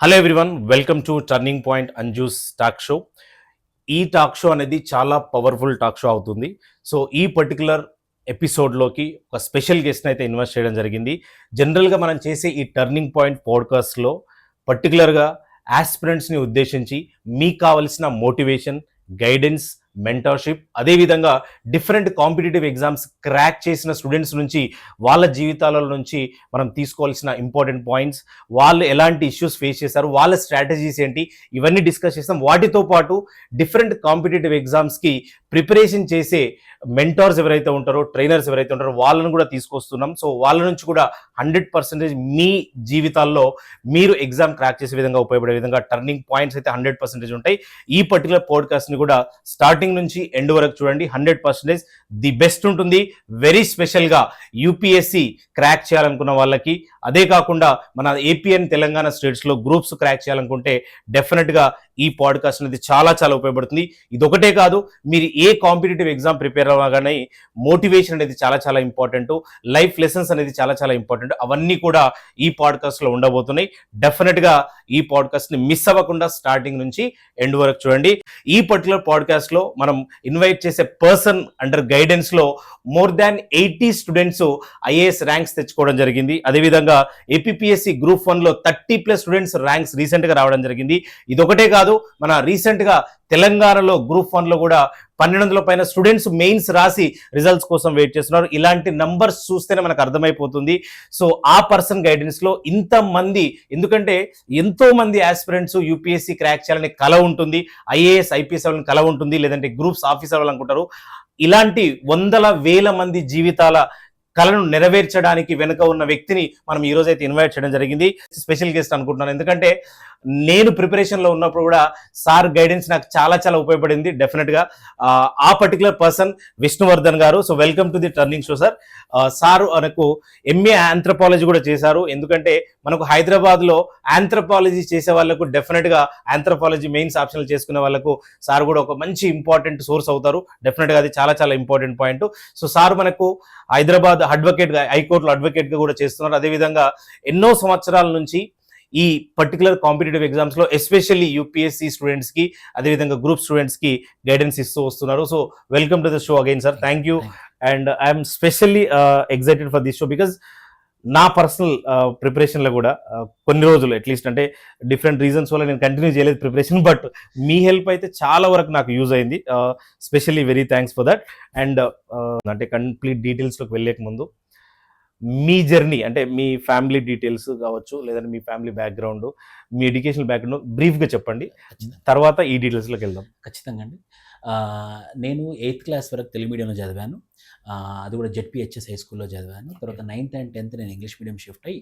Hello everyone, welcome to turning point Anju's talk show. ఈ talk show అనేది చాలా powerful talk show అవుతుంది. So ఈ పర్టికులర్ ఎపిసోడ్లోకి ఒక స్పెషల్ గెస్ట్ని అయితే ఇన్వైట్ చేయడం జరిగింది. జనరల్గా మనం చేసే ఈ టర్నింగ్ పాయింట్ పాడ్కాస్ట్లో పర్టికులర్గా ఆస్పిరెంట్స్ని ఉద్దేశించి మీకు కావలసిన మోటివేషన్, గైడెన్స్, మెంటర్షిప్, అదేవిధంగా డిఫరెంట్ కాంపిటేటివ్ ఎగ్జామ్స్ క్రాక్ చేసిన స్టూడెంట్స్ నుంచి వాళ్ళ జీవితాల నుంచి మనం తీసుకోవాల్సిన ఇంపార్టెంట్ పాయింట్స్, వాళ్ళు ఎలాంటి ఇష్యూస్ ఫేస్ చేశారు, వాళ్ళ స్ట్రాటజీస్ ఏంటి, ఇవన్నీ డిస్కస్ చేస్తాం. వాటితో పాటు డిఫరెంట్ కాంపిటేటివ్ ఎగ్జామ్స్కి ప్రిపరేషన్ చేసే మెంటార్స్ ఎవరైతే ఉంటారో, ట్రైనర్స్ ఎవరైతే ఉంటారో వాళ్ళను కూడా తీసుకొస్తున్నాం. సో వాళ్ళ నుంచి కూడా 100% మీ జీవితాల్లో మీరు ఎగ్జామ్ క్రాక్ చేసే విధంగా ఉపయోగపడే విధంగా టర్నింగ్ పాయింట్స్ అయితే 100% ఉంటాయి. ఈ పర్టికులర్ పాడ్కాస్ట్ని కూడా స్టార్టింగ్ నుంచి ఎండ్ వరకు చూడండి. 100% ది బెస్ట్ ఉంటుంది. వెరీ స్పెషల్గా యూపీఎస్సి క్రాక్ చేయాలనుకున్న వాళ్ళకి, అదే కాకుండా మన ఏపీఎన్ తెలంగాణ స్టేట్స్లో గ్రూప్స్ క్రాక్ చేయాలనుకుంటే డెఫినెట్గా ఈ పాడ్కాస్ట్ అనేది చాలా చాలా ఉపయోగపడుతుంది. ఇదొకటే కాదు, మీరు ఏ కాంపిటేటివ్ ఎగ్జామ్ ప్రిపేర్ అవ్వగానే మోటివేషన్ అనేది చాలా చాలా ఇంపార్టెంట్, లైఫ్ లెసన్స్ అనేది చాలా చాలా ఇంపార్టెంట్. అవన్నీ కూడా ఈ పాడ్కాస్ట్లో ఉండబోతున్నాయి. డెఫినెట్గా ఈ పాడ్కాస్ట్ని మిస్ అవ్వకుండా స్టార్టింగ్ నుంచి ఎండ్ వరకు చూడండి. ఈ పర్టికులర్ పాడ్కాస్ట్లో మనం ఇన్వైట్ చేసే పర్సన్ అండర్ గైడెన్స్లో more than 80 students IAS ranks తెచ్చుకోవడం జరిగింది. అదేవిధంగా ఏపీఎస్సి గ్రూప్ 1లో 30+ స్టూడెంట్స్ ర్యాంక్స్ రీసెంట్గా రావడం జరిగింది. ఇదొకటే కాదు, మన రీసెంట్గా తెలంగాణలో గ్రూప్ 1లో కూడా 1200 పైన స్టూడెంట్స్ మెయిన్స్ రాసి రిజల్ట్స్ కోసం వెయిట్ చేస్తున్నారు. ఇలాంటి నంబర్స్ చూస్తేనే మనకు అర్థమైపోతుంది. సో ఆ పర్సన్ గైడెన్స్లో ఇంతమంది, ఎందుకంటే ఎంతో మంది ఆస్పిరెంట్స్ యూపీఎస్సీ క్రాక్ చేయాలని కల ఉంటుంది, ఐఏఎస్ ఐపీఎస్ అవ్వాలని కల ఉంటుంది, లేదంటే గ్రూప్స్ ఆఫీస్ అవ్వాలనుకుంటారు. ఇలాంటి వందల వేల మంది జీవితాల కళను నెరవేర్చడానికి వెనుక ఉన్న వ్యక్తిని మనం ఈరోజు అయితే ఇన్వైట్ చేయడం జరిగింది. స్పెషల్ గెస్ట్ అనుకుంటున్నాను, ఎందుకంటే నేను ప్రిపరేషన్లో ఉన్నప్పుడు కూడా సార్ గైడెన్స్ నాకు చాలా చాలా ఉపయోగపడింది. డెఫినెట్గా ఆ పర్టికులర్ పర్సన్ విష్ణువర్ధన్ గారు. So welcome to the turning show sir. Sir మనకు ఎంఏ ఆంథ్రపాలజీ కూడా చేశారు. ఎందుకంటే మనకు హైదరాబాద్లో ఆంథ్రపాలజీ చేసే వాళ్ళకు డెఫినెట్గా ఆంథ్రపాలజీ మెయిన్స్ ఆప్షన్లు చేసుకునే వాళ్ళకు సార్ కూడా ఒక మంచి ఇంపార్టెంట్ సోర్స్ అవుతారు. డెఫినెట్గా అది చాలా చాలా ఇంపార్టెంట్ పాయింట్. సో సార్ మనకు హైదరాబాద్ అడ్వకేట్గా, హైకోర్టులో అడ్వకేట్గా కూడా చేస్తున్నారు. అదేవిధంగా ఎన్నో సంవత్సరాల నుంచి ఈ పర్టికులర్ కాంపిటేటివ్ ఎగ్జామ్స్లో ఎస్పెషల్లీ యూపీఎస్సీ స్టూడెంట్స్కి, అదేవిధంగా గ్రూప్ స్టూడెంట్స్కి గైడెన్స్ ఇస్తూ వస్తున్నారు. So welcome to the show again sir. Thank you. And I'm specially excited for this show because నా పర్సనల్ ప్రిపరేషన్లో కూడా కొన్ని రోజులు అట్లీస్ట్, అంటే డిఫరెంట్ రీజన్స్ వల్ల నేను కంటిన్యూ చేయలేదు ప్రిపరేషన్, బట్ మీ హెల్ప్ అయితే చాలా వరకు నాకు యూజ్ అయింది. Specially very thanks for that. And అంటే కంప్లీట్ డీటెయిల్స్లోకి వెళ్ళేక ముందు మీ జర్నీ, అంటే మీ ఫ్యామిలీ డీటెయిల్స్ కావచ్చు, లేదంటే మీ ఫ్యామిలీ బ్యాక్గ్రౌండ్, మీ ఎడ్యుకేషనల్ బ్యాక్గ్రౌండ్ బ్రీఫ్గా చెప్పండి. తర్వాత ఈ డీటెయిల్స్లోకి వెళ్దాం. ఖచ్చితంగా అండి. నేను 8th క్లాస్ వరకు తెలుగు మీడియంలో చదివాను. అది కూడా జెడ్పీహెచ్ఎస్ హై స్కూల్లో చదివాను. తర్వాత 9th and 10th నేను ఇంగ్లీష్ మీడియం షిఫ్ట్ అయ్యి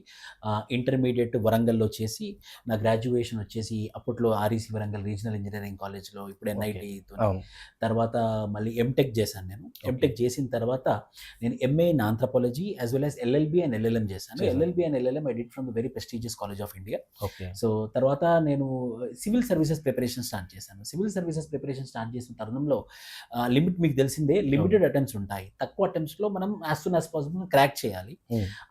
ఇంటర్మీడియట్ వరంగల్లో చేసి, నా గ్రాడ్యుయేషన్ వచ్చేసి అప్పట్లో ఆర్ఈసీ వరంగల్ రీజనల్ ఇంజనీరింగ్ కాలేజ్లో, ఇప్పుడు ఎన్ఐటీతో. తర్వాత మళ్ళీ ఎంటెక్ చేశాను. నేను ఎంటెక్ చేసిన తర్వాత నేను MA in anthropology as well as LLB and LLM చేశాను. LLB and LLM I did from the very prestigious college of India. So తర్వాత నేను సివిల్ సర్వీసెస్ ప్రిపరేషన్ స్టార్ట్ చేశాను. సివిల్ సర్వీసెస్ ప్రిపరేషన్ స్టార్ట్ చేసిన తరుణంలో limit, మీకు తెలిసిందే, limited attempts ఉంటాయి. తక్కువ అటెంప్ట్స్లో మనం as soon as possible crack చేయాలి.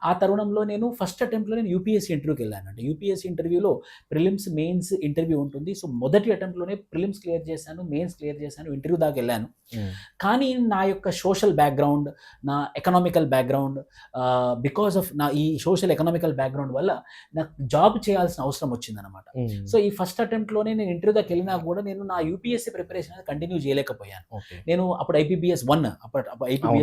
ఆ తరుణంలో నేను ఫస్ట్ అటెంప్ట్లో నేను యూపీఎస్సీ ఇంటర్వ్యూకి వెళ్ళాను. అంటే యూపీఎస్సీ ఇంటర్వ్యూలో ప్రిలిమ్స్, మెయిన్స్ ఇంటర్వ్యూ ఉంటుంది. సో మొదటి అటెంప్ట్లోనే ప్రిలిమ్స్ క్లియర్ చేశాను, మెయిన్స్ క్లియర్ చేశాను, ఇంటర్వ్యూ దాకా వెళ్ళాను. కానీ నా యొక్క సోషల్ బ్యాక్గ్రౌండ్, నా ఎకనామికల్ బ్యాక్గ్రౌండ్, బికాస్ ఆఫ్ నా ఈ సోషల్ ఎకనామికల్ బ్యాక్గ్రౌండ్ వల్ల నాకు జాబ్ చేయాల్సిన అవసరం వచ్చిందనమాట. సో ఈ ఫస్ట్ అటెంప్ట్లోనే నేను ఇంటర్వ్యూ దాకా వెళ్ళినా కూడా నేను నా యూపీఎస్సీ ప్రిపరేషన్ అనేది కంటిన్యూ చేయలేకపోయాను. నేను అప్పుడు ఐపీబీఎస్ 1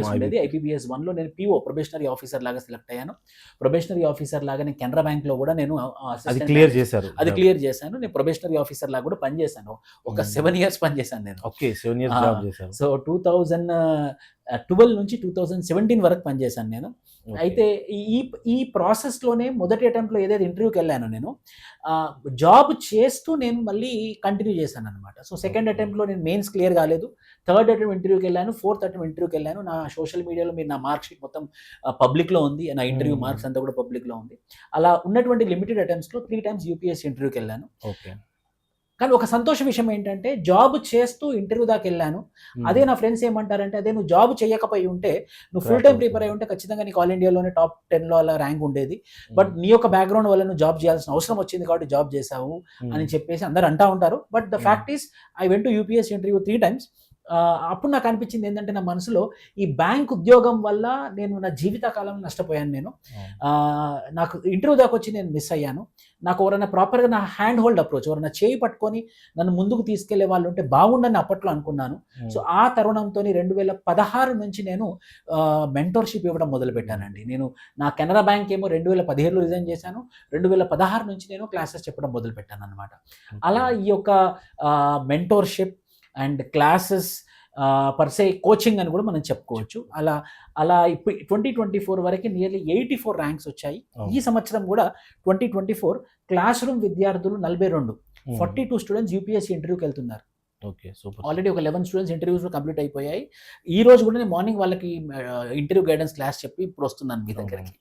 ఉండేది. ఐపీబీఎస్ 1లో నేను పిఓ, ప్రొబేషనరీ ఆఫీసర్ లాగా సెలెక్ట్ అయ్యాను. ప్రొబేషనరీ ఆఫీసర్ లాగా నేను కెనరా బ్యాంక్లో కూడా నేను అది క్లియర్ చేశాను. నేను ప్రొబేషనరీ ఆఫీసర్ లాగా కూడా పనిచేశాను. ఒక 7 years పనిచేశాను నేను. ఓకే, 7 years జాబ్ చేశారు. సో 2012 నుంచి 2017 వరకు పనిచేశాను నేను. అయితే ఈ ప్రాసెస్లోనే మొదటి అటెంప్ట్లో ఏదైతే ఇంటర్వ్యూకి వెళ్ళానో నేను జాబ్ చేస్తూ నేను మళ్ళీ కంటిన్యూ చేశాను అనమాట. సో సెకండ్ అటెంప్ట్లో నేను మెయిన్స్ క్లియర్ కాలేదు. థర్డ్ అటెంప్ట్ ఇంటర్వ్యూకి వెళ్ళాను. ఫోర్త్ అటెంప్ట్ ఇంటర్వ్యూకి వెళ్ళాను. నా సోషల్ మీడియాలో మీరు నా మార్క్ షీట్ మొత్తం పబ్లిక్లో ఉంది. నా ఇంటర్వ్యూ మార్క్స్ అంతా కూడా పబ్లిక్లో ఉంది. అలా ఉన్నటువంటి లిమిటెడ్ అటెంప్ట్స్లో 3 times యూపీఎస్సీ ఇంటర్వ్యూకి వెళ్ళాను. ఓకే. కానీ ఒక సంతోష విషయం ఏంటంటే జాబ్ చేస్తూ ఇంటర్వ్యూ దాకా వెళ్ళాను. అదే నా ఫ్రెండ్స్ ఏమంటారంటే, అదే నువ్వు జాబ్ చేయకపోయి ఉంటే, నువ్వు ఫుల్ టైమ్ ప్రిపేర్ అయ్యి ఉంటే ఖచ్చితంగా నీకు ఆల్ ఇండియాలోనే టాప్ 10లో అలా ర్యాంక్ ఉండేది. బట్ నీ యొక్క బ్యాక్గ్రౌండ్ వల్ల నువ్వు జాబ్ చేయాల్సిన అవసరం వచ్చింది కాబట్టి జాబ్ చేసావు అని చెప్పేసి అందరు అంటా ఉంటారు. But the fact is I went to UPSC interview 3 times. అప్పుడు నాకు అనిపించింది ఏంటంటే, నా మనసులో ఈ బ్యాంక్ ఉద్యోగం వల్ల నేను నా జీవితకాలం నష్టపోయాను నేను. నాకు ఇంటర్వ్యూ దాకా వచ్చి నేను మిస్ అయ్యాను. నాకు ఎవరైనా ప్రాపర్గా నా హ్యాండ్ హోల్డ్ అప్రోచ్, ఎవరైనా చేయి పట్టుకొని నన్ను ముందుకు తీసుకెళ్లే వాళ్ళు ఉంటే బాగుండని అప్పట్లో అనుకున్నాను. సో ఆ తరుణంతో 2016 నుంచి నేను మెంటర్షిప్ ఇవ్వడం మొదలుపెట్టానండి. నేను నా కెనరా బ్యాంక్ ఏమో 2017లో రిజైన్ చేశాను. 2016 నుంచి నేను క్లాసెస్ చెప్పడం మొదలుపెట్టాను అనమాట. అలా ఈ యొక్క mentorship and classes per se coaching అని కూడా మనం చెప్పుకోవచ్చు. అలా అలా ఇప్పుడు 2024 వరకు నియర్లీ 84 ర్యాంక్స్ వచ్చాయి. ఈ సంవత్సరం కూడా 2024 క్లాస్ రూమ్ విద్యార్థులు 42, 42 స్టూడెంట్స్ యూపీఎస్సీ ఇంటర్వ్యూకి వెళ్తున్నారు. Okay, super. ఆల్రెడీ ఒక 11 స్టూడెంట్స్ ఇంటర్వ్యూస్ కంప్లీట్ అయిపోయాయి. ఈ రోజు కూడా నేను మార్నింగ్ వాళ్ళకి ఇంటర్వ్యూ గైడెన్స్ క్లాస్ చెప్పి ఇప్పుడు వస్తున్నాను మీ దగ్గరికి.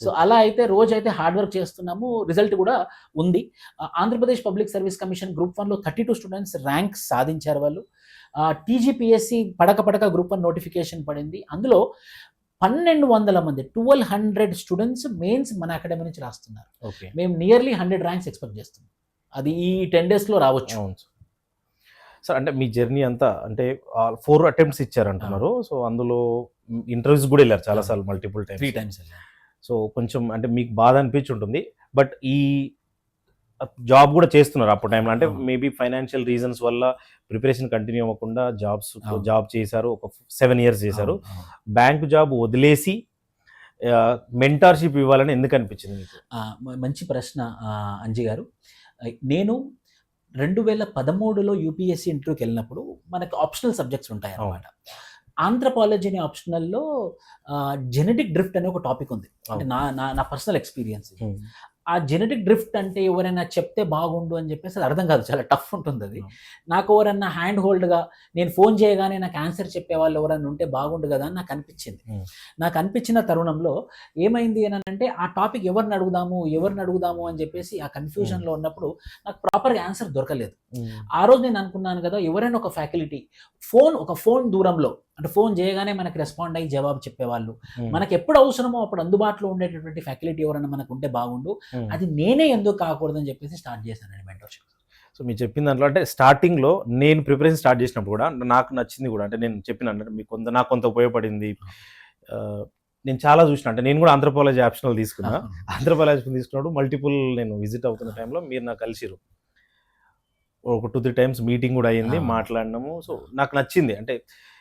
సో అలా అయితే రోజు అయితే హార్డ్ వర్క్ చేస్తున్నాము, రిజల్ట్ కూడా ఉంది. Andhra Pradesh public service commission group 1లో 32 స్టూడెంట్స్ ర్యాంక్స్ సాధించారు వాళ్ళు. టీజీపీఎస్సీ పడక గ్రూప్ 1 నోటిఫికేషన్ పడింది. అందులో 1200 మంది 1200 స్టూడెంట్స్ మెయిన్స్ మన అకాడమీ నుంచి రాస్తున్నారు. మేము నియర్లీ 100 ర్యాంక్స్ ఎక్స్పెక్ట్ చేస్తున్నాం. అది ఈ 10 daysలో రావచ్చు. సార్, అంటే మీ జర్నీ అంతా అంటే 4 attempts ఇచ్చారంటున్నారు. సో అందులో ఇంటర్వ్యూస్ కూడా వెళ్ళారు చాలాసార్లు, మల్టిపుల్ 3 times వెళ్ళాను. సో కొంచెం అంటే మీకు బాధ అనిపించి ఉంటుంది. బట్ ఈ జాబ్ కూడా చేస్తున్నారు అప్పుడు టైంలో, అంటే మేబీ ఫైనాన్షియల్ రీజన్స్ వల్ల ప్రిపరేషన్ కంటిన్యూ అవ్వకుండా జాబ్ చేశారు, ఒక 7 years చేశారు. బ్యాంకు జాబ్ వదిలేసి మెంటార్షిప్ ఇవ్వాలని ఎందుకు అనిపించింది మీకు? మంచి ప్రశ్న అంజీ గారు. నేను 2013లో యూపీఎస్సీ ఇంటర్వ్యూకి వెళ్ళినప్పుడు మనకి ఆప్షనల్ సబ్జెక్ట్స్ ఉంటాయి అన్నమాట. ఆంథ్రపాలజీ అనే ఆప్షనల్లో జెనెటిక్ డ్రిఫ్ట్ అనే ఒక టాపిక్ ఉంది. అంటే నా పర్సనల్ ఎక్స్పీరియన్స్. ఆ జెనెటిక్ డ్రిఫ్ట్ అంటే ఎవరైనా చెప్తే బాగుండు అని చెప్పేసి అది అర్థం కాదు, చాలా టఫ్ ఉంటుంది అది. నాకు ఎవరన్నా హ్యాండ్ హోల్డ్గా నేను ఫోన్ చేయగానే నాకు ఆన్సర్ చెప్పే వాళ్ళు ఎవరైనా ఉంటే బాగుండు కదా అని నాకు అనిపించింది. నాకు అనిపించిన తరుణంలో ఏమైంది అని అంటే, ఆ టాపిక్ ఎవరిని అడుగుదాము అని చెప్పేసి ఆ కన్ఫ్యూజన్లో ఉన్నప్పుడు నాకు ప్రాపర్గా ఆన్సర్ దొరకలేదు. ఆ రోజు నేను అనుకున్నాను కదా, ఎవరైనా ఒక ఫ్యాకల్టీ ఒక ఫోన్ దూరంలో, అంటే ఫోన్ చేయగానే మనకి రెస్పాండ్ అయ్యి జవాబు చెప్పేవాళ్ళు, మనకి ఎప్పుడు అవసరమో అప్పుడు అందుబాటులో ఉండేటటువంటి ఫ్యాకల్టీ ఎవరైనా మనకు ఉంటే బాగుండు, అది నేనే ఎందుకు కాకూడదని చెప్పేసి స్టార్ట్ చేశానండి మెంటర్షిప్. సో మీరు చెప్పిన దాంట్లో అంటే స్టార్టింగ్లో నేను ప్రిపరేషన్ స్టార్ట్ చేసినప్పుడు కూడా నాకు నచ్చింది కూడా, అంటే నేను చెప్పిన అంటే మీకు నాకు కొంత ఉపయోగపడింది. నేను చాలా చూసిన, అంటే నేను కూడా ఆంథ్రపాలజీ ఆప్షనల్ తీసుకున్నా. ఆంథ్రపాలజీ తీసుకున్నప్పుడు మల్టిపుల్ నేను విజిట్ అవుతున్న టైంలో మీరు నాకు కలిసిరు, ఒక 2-3 times మీటింగ్ కూడా అయ్యింది, మాట్లాడినాము. సో నాకు నచ్చింది. అంటే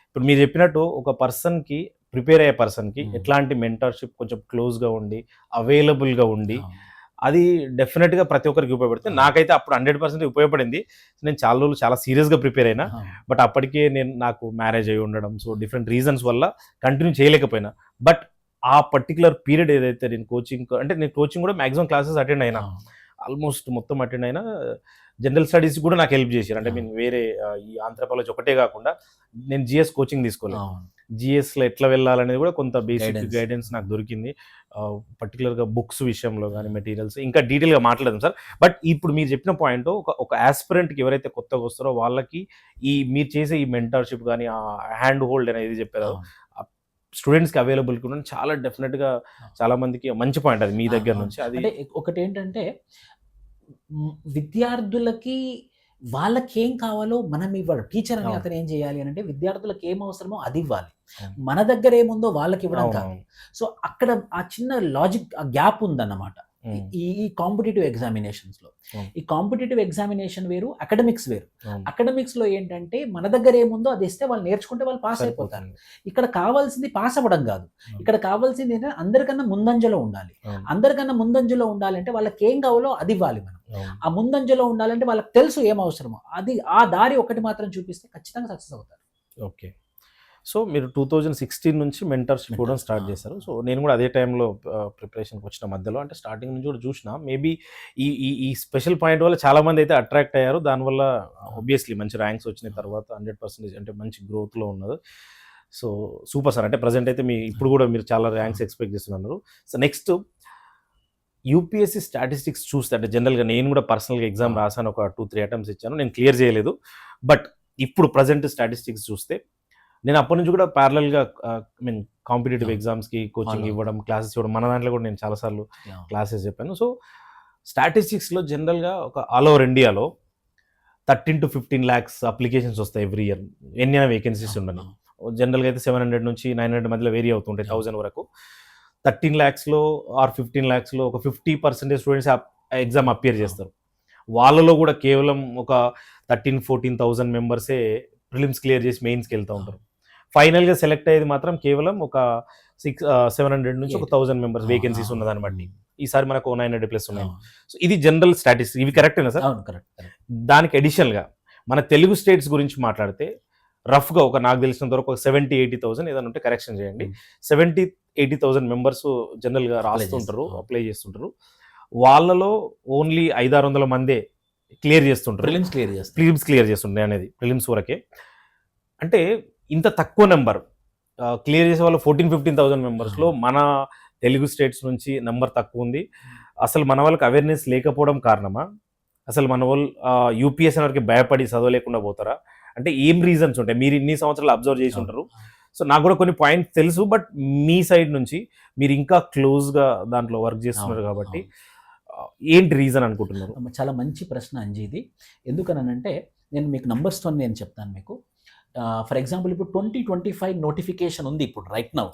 ఇప్పుడు మీరు చెప్పినట్టు ఒక పర్సన్కి, ప్రిపేర్ అయ్యే పర్సన్కి ఎట్లాంటి మెంటర్షిప్ కొంచెం క్లోజ్గా ఉండి అవైలబుల్గా ఉండి, అది డెఫినెట్గా ప్రతి ఒక్కరికి ఉపయోగపడుతుంది. నాకైతే అప్పుడు 100% ఉపయోగపడింది. నేను చాలా రోజులు చాలా సీరియస్గా ప్రిపేర్ అయినా, బట్ అప్పటికే నాకు మ్యారేజ్ అయ్యి ఉండడం, సో డిఫరెంట్ రీజన్స్ వల్ల కంటిన్యూ చేయలేకపోయినా. బట్ ఆ పర్టికులర్ పీరియడ్ ఏదైతే నేను కోచింగ్ కూడా మ్యాక్సిమం క్లాసెస్ అటెండ్ అయినా, ఆల్మోస్ట్ మొత్తం అటెండ్ అయినా. జనరల్ స్టడీస్ కూడా నాకు హెల్ప్ చేశారు. అంటే నేను వేరే ఈ ఆంథ్రపాలజీ ఒకటే కాకుండా నేను జిఎస్ కోచింగ్ తీసుకోలేదు. జిఎస్లో ఎట్లా వెళ్ళాలనేది కూడా కొంత బేసిక్ గైడెన్స్ నాకు దొరికింది. పర్టికులర్గా బుక్స్ విషయంలో కానీ, మెటీరియల్స్ ఇంకా డీటెయిల్గా మాట్లాడదాం సార్. బట్ ఇప్పుడు మీరు చెప్పిన పాయింట్, ఒక ఆస్పిరెంట్కి ఎవరైతే కొత్తగా వస్తారో వాళ్ళకి మీరు చేసే ఈ మెంటర్షిప్ కానీ, ఆ హ్యాండ్ హోల్డ్ అనేది చెప్పారో స్టూడెంట్స్కి అవైలబుల్ కూడా చాలా డెఫినెట్గా చాలా మందికి మంచి పాయింట్ అది మీ దగ్గర నుంచి. అది ఒకటి ఏంటంటే, విద్యార్థులకి వాళ్ళకేం కావాలో మనం ఇవ్వడం. టీచర్ అని అతను ఏం చేయాలి అని అంటే, విద్యార్థులకు ఏం అవసరమో అది ఇవ్వాలి, మన దగ్గర ఏముందో వాళ్ళకి ఇవ్వడం కాదు. సో అక్కడ ఆ చిన్న లాజిక్, ఆ గ్యాప్ ఉందన్నమాట ఈ కాంపిటేటివ్ ఎగ్జామినేషన్స్లో. ఈ కాంపిటేటివ్ ఎగ్జామినేషన్ వేరు, అకాడమిక్స్ వేరు. అకాడమిక్స్లో ఏంటంటే మన దగ్గర ఏముందో అది ఇస్తే వాళ్ళు నేర్చుకుంటే వాళ్ళు పాస్ అయిపోతారు. ఇక్కడ కావాల్సింది పాస్ అవ్వడం కాదు, ఇక్కడ కావాల్సింది ఏంటంటే అందరికన్నా ముందంజలో ఉండాలి. అందరికన్నా ముందంజలో ఉండాలంటే వాళ్ళకి ఏం కావాలో అది ఇవ్వాలి మనం. ఆ ముందంజలో ఉండాలంటే వాళ్ళకి తెలుసు ఏం అవసరమో, అది ఆ దారి ఒకటి మాత్రం చూపిస్తే ఖచ్చితంగా సక్సెస్ అవుతారు. ఓకే. సో మీరు 2016 నుంచి మెంటర్షిప్ కూడా స్టార్ట్ చేశారు. సో నేను కూడా అదే టైంలో ప్రిపరేషన్కి వచ్చిన మధ్యలో, అంటే స్టార్టింగ్ నుంచి కూడా చూసిన. మేబీ ఈ స్పెషల్ పాయింట్ వల్ల చాలామంది అయితే అట్రాక్ట్ అయ్యారు. దానివల్ల ఆబ్వియస్లీ మంచి ర్యాంక్స్ వచ్చిన తర్వాత 100% అంటే మంచి గ్రోత్లో ఉన్నది. So super sir. అంటే ప్రజెంట్ అయితే ఇప్పుడు కూడా మీరు చాలా ర్యాంక్స్ ఎక్స్పెక్ట్ చేస్తున్నారు. సో నెక్స్ట్ యూపీఎస్సీ స్టాటిస్టిక్స్ చూస్తే అంటే జనరల్గా నేను కూడా పర్సనల్గా ఎగ్జామ్ రాసాను, ఒక 2-3 అటెంప్ట్స్ ఇచ్చాను, నేను క్లియర్ చేయలేదు. బట్ ఇప్పుడు ప్రజెంట్ స్టాటిస్టిక్స్ చూస్తే నేను అప్పటి నుంచి కూడా ప్యారలల్గా మీన్ కాంపిటేటివ్ ఎగ్జామ్స్కి కోచింగ్ ఇవ్వడం, క్లాసెస్ ఇవ్వడం, మన దాంట్లో కూడా నేను చాలాసార్లు క్లాసెస్ చెప్పాను. సో స్టాటిస్టిక్స్లో జనరల్గా ఒక ఆల్ ఓవర్ ఇండియాలో 13 to 15 lakhs అప్లికేషన్స్ వస్తాయి ఎవ్రీ ఇయర్, ఎన్ని వేకెన్సీస్ ఉండను. జనరల్గా అయితే 700 నుంచి 900 మధ్యలో వేరీ అవుతుంటాయి, 1000 వరకు. 13 lakhsలో ఆర్ 15 lakhsలో ఒక 50% స్టూడెంట్స్ ఎగ్జామ్ అపియర్ చేస్తారు. వాళ్ళలో కూడా కేవలం ఒక 13,000-14,000 మెంబర్సే ప్రిలిమ్స్ క్లియర్ చేసి మెయిన్స్కి వెళ్తూ ఉంటారు. ఫైనల్గా సెలెక్ట్ అయ్యేది మాత్రం కేవలం ఒక 700 నుంచి ఒక 1000 మెంబర్స్ వేకెన్సీస్ ఉన్నదాన్ని బట్టి. ఈసారి మనకు 900+ ఉన్నాయి. సో ఇది జనరల్ స్టాటిస్టిక్స్, ఇవి కరెక్టేనా సార్? దానికి అడిషనల్గా మన తెలుగు స్టేట్స్ గురించి మాట్లాడితే రఫ్గా ఒక నాకు తెలిసినంత వరకు ఒక 70,000-80,000 ఏదైనా ఉంటే కరెక్షన్ చేయండి. 70,000-80,000 మెంబర్స్ జనరల్గా రాస్తుంటారు, అప్లై చేస్తుంటారు. వాళ్ళలో ఓన్లీ 500-600 మందే క్లియర్ చేస్తుంటారు, ప్రిలిమ్స్ క్లియర్ చేస్తుండే అనేది ప్రిలిమ్స్ వరకే. అంటే ఇంత తక్కువ నెంబర్ క్లియర్ చేసే వాళ్ళు 14,000-15,000 మెంబర్స్లో మన తెలుగు స్టేట్స్ నుంచి నెంబర్ తక్కువ ఉంది. అసలు మన వాళ్ళకి అవేర్నెస్ లేకపోవడం కారణమా? అసలు మన వాళ్ళు యూపీఎస్సీ వరకు భయపడి చదవలేకుండా పోతారా? అంటే ఏం రీజన్స్ ఉంటాయి? మీరు ఇన్ని సంవత్సరాలు అబ్జర్వ్ చేసి ఉంటారు. సో నాకు కూడా కొన్ని పాయింట్స్ తెలుసు, బట్ మీ సైడ్ నుంచి మీరు ఇంకా క్లోజ్గా దాంట్లో వర్క్ చేస్తున్నారు కాబట్టి ఏంటి రీజన్ అనుకుంటున్నారు? చాలా మంచి ప్రశ్న అంజీ ఇది. ఎందుకనంటే నేను మీకు నంబర్స్తో నేను చెప్తాను మీకు. ఫర్ ఎగ్జాంపుల్ ఇప్పుడు 2025 నోటిఫికేషన్ ఉంది ఇప్పుడు రైట్ నౌ.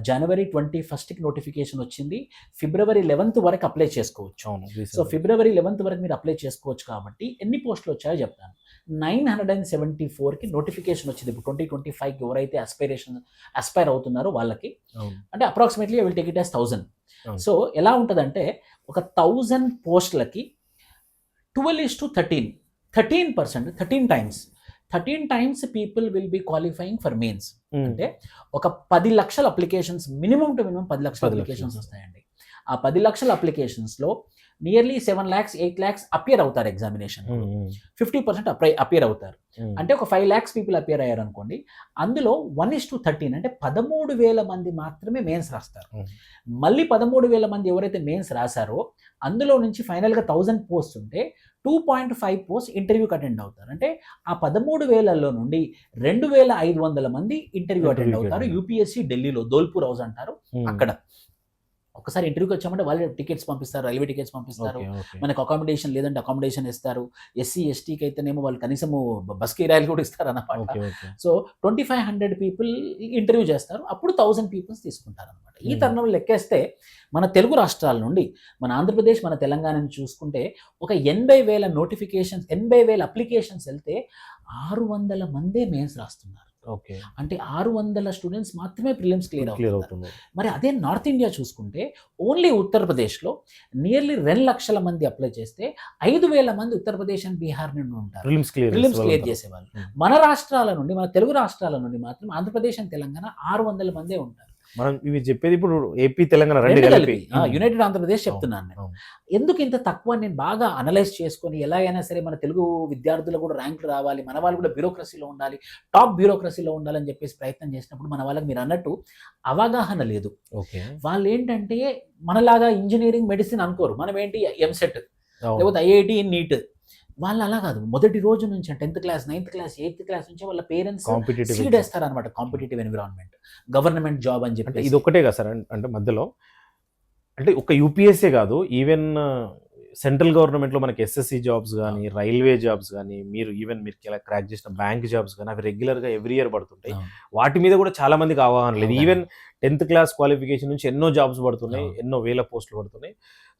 జనవరి 21st నోటిఫికేషన్ వచ్చింది. ఫిబ్రవరి 11th వరకు అప్లై చేసుకోవచ్చు. సో ఫిబ్రవరి 11th వరకు మీరు అప్లై చేసుకోవచ్చు. కాబట్టి ఎన్ని పోస్టులు వచ్చాయో చెప్తాను. 974కి నోటిఫికేషన్ వచ్చింది ఇప్పుడు 2025కి. ఎవరైతే అస్పైర్ అవుతున్నారో వాళ్ళకి, అంటే approximately I will take it as 1000. So ఎలా ఉంటుందంటే ఒక 1000 పోస్టులకి 12:13, 13 times people will be qualifying for mains. అంటే ఒక 10 లక్షల అప్లికేషన్స్, మినిమం టు మినిమం 10 లక్షల అప్లికేషన్స్ వస్తాయండి. ఆ 10 లక్షల అప్లికేషన్స్లో నియర్లీ 7 lakhs 8 lakhs అపియర్ అవుతారు ఎగ్జామినేషన్. 50% అపియర్ అవుతారు. అంటే ఒక 5 lakhs పీపుల్ అపియర్ అయ్యారు అనుకోండి. అందులో 1:13 అంటే 13,000 మంది మాత్రమే మెయిన్స్ రాస్తారు. మళ్ళీ 13,000 మంది ఎవరైతే మెయిన్స్ రాశారో అందులో నుంచి ఫైనల్గా 1000 పోస్ట్ ఉంటే 2.5 పోస్ట్ ఇంటర్వ్యూకి అటెండ్ అవుతారు. అంటే ఆ 13,000లో నుండి 2,500 మంది ఇంటర్వ్యూ అటెండ్ అవుతారు. యూపీఎస్సీ ఢిల్లీలో దోల్పూర్ హౌస్ అంటారు అక్కడ. ఒకసారి ఇంటర్వ్యూకి వచ్చామంటే వాళ్ళు టికెట్స్ పంపిస్తారు, రైల్వే టికెట్స్ పంపిస్తారు, మనకు అకామిడేషన్ లేదంటే అకామిడేషన్ ఇస్తారు. ఎస్సీ ఎస్టీకి అయితేనేమో వాళ్ళు కనీసము బస్ కిరాయిలు కూడా ఇస్తారు అన్నమాట. సో 2,500 పీపుల్ ఇంటర్వ్యూ చేస్తారు, అప్పుడు 1000 పీపుల్స్ తీసుకుంటారు అనమాట. ఈ తరుణంలో లెక్కేస్తే మన తెలుగు రాష్ట్రాల నుండి, మన ఆంధ్రప్రదేశ్, మన తెలంగాణని చూసుకుంటే ఒక 80,000 నోటిఫికేషన్స్, 80,000 అప్లికేషన్స్ వెళ్తే 600 మందే మెయిన్స్ రాస్తున్నారు. అంటే 600 స్టూడెంట్స్ మాత్రమే ప్రిలిమ్స్ క్లియర్ అవుతుంది. మరి అదే నార్త్ ఇండియా చూసుకుంటే ఓన్లీ ఉత్తరప్రదేశ్లో నియర్లీ 2 లక్షల మంది అప్లై చేస్తే 5,000 మంది ఉత్తరప్రదేశ్ అండ్ బీహార్ నుండి ఉంటారు ప్రిలిమ్స్ క్లియర్ చేసేవాళ్ళు. మన రాష్ట్రాల నుండి, మన తెలుగు రాష్ట్రాల నుండి మాత్రం ఆంధ్రప్రదేశ్ అండ్ తెలంగాణ 600 మందే ఉంటారు. మనం ఇవి చెప్పేది ఇప్పుడు ఏపీ తెలంగాణ రెండు కలిపి యునైటెడ్ ఆంధ్రప్రదేశ్ చెప్తున్నాను నేను. ఎందుకు ఇంత తక్కువ నేను బాగా అనలైజ్ చేసుకొని ఎలాగైనా సరే మన తెలుగు విద్యార్థులు కూడా ర్యాంకులు రావాలి, మన వాళ్ళు కూడా బ్యూరోక్రసీలో ఉండాలి, టాప్ బ్యూరోక్రసీలో ఉండాలని చెప్పేసి ప్రయత్నం చేసినప్పుడు మన వాళ్ళకి మీరు అన్నట్టు అవగాహన లేదు. వాళ్ళు ఏంటంటే మనలాగా ఇంజనీరింగ్ మెడిసిన్ అనుకోరు. మనం ఏంటి ఎంసెట్ లేకపోతే ఐఐటి నీట్. వాళ్ళు అలా కాదు. మొదటి రోజు నుంచి 10th class 9th class 8th class నుంచి వాళ్ళ పేరెంట్స్ సీడ్ వేస్తారు అనమాట. కాంపిటేటివ్ ఎన్విరాన్మెంట్, గవర్నమెంట్ జాబ్ అని చెప్పి. ఇది ఒకటే కదా సార్, అంటే మధ్యలో అంటే ఒక యూపీఎస్సీ కాదు, ఈవెన్ సెంట్రల్ గవర్నమెంట్లో మనకి ఎస్ఎస్సి జాబ్స్ కానీ, రైల్వే జాబ్స్ కానీ, మీరు ఇలా క్రాక్ చేసిన బ్యాంక్ జాబ్స్ కానీ, అవి రెగ్యులర్గా ఎవ్రీ ఇయర్ పడుతుంటాయి. వాటి మీద కూడా చాలా మందికి అవగాహన లేదు. ఈవెన్ 10th క్లాస్ క్వాలిఫికేషన్ నుంచి ఎన్నో జాబ్స్ పడుతున్నాయి, ఎన్నో వేల పోస్టులు పడుతున్నాయి.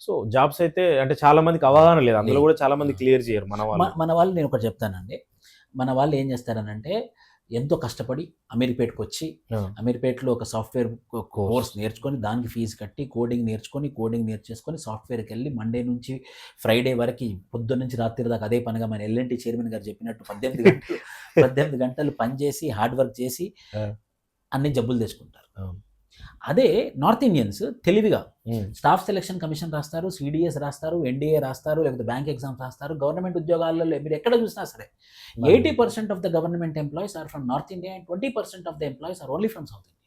సో జాబ్స్ అయితే అంటే చాలా మందికి అవగాహన లేదు, అందులో కూడా చాలా మంది క్లియర్ చేయరు. మన వాళ్ళు నేను ఒకటి చెప్తానండి, మన వాళ్ళు ఏం చేస్తారనంటే ఎంతో కష్టపడి అమీర్పేట్కి వచ్చి అమీర్పేట్లో ఒక సాఫ్ట్వేర్ కోర్స్ నేర్చుకొని దానికి ఫీజు కట్టి కోడింగ్ నేర్చేసుకొని సాఫ్ట్వేర్కి వెళ్ళి మండే నుంచి ఫ్రైడే వరకు పొద్దున్న నుంచి రాత్రి దాకా అదే పనిగా మన ఎల్ఎన్టీ చైర్మన్ గారు చెప్పినట్టు 18 గంటలు పనిచేసి హార్డ్ వర్క్ చేసి అన్ని జబ్బులు తెచ్చుకుంటారు. అదే నార్త్ ఇండియన్స్ తెలివిగా స్టాఫ్ సెలక్షన్ కమిషన్ రాస్తారు, సిడిఎస్ రాస్తారు, ఎన్డీఏ రాస్తారు, లేకపోతే బ్యాంక్ ఎగ్జామ్స్ రాస్తారు. గవర్నమెంట్ ఉద్యోగాలలో మీరు ఎక్కడ చూసినా సరే 80% of the government employees are from North India and 20% of the employees are only from South India.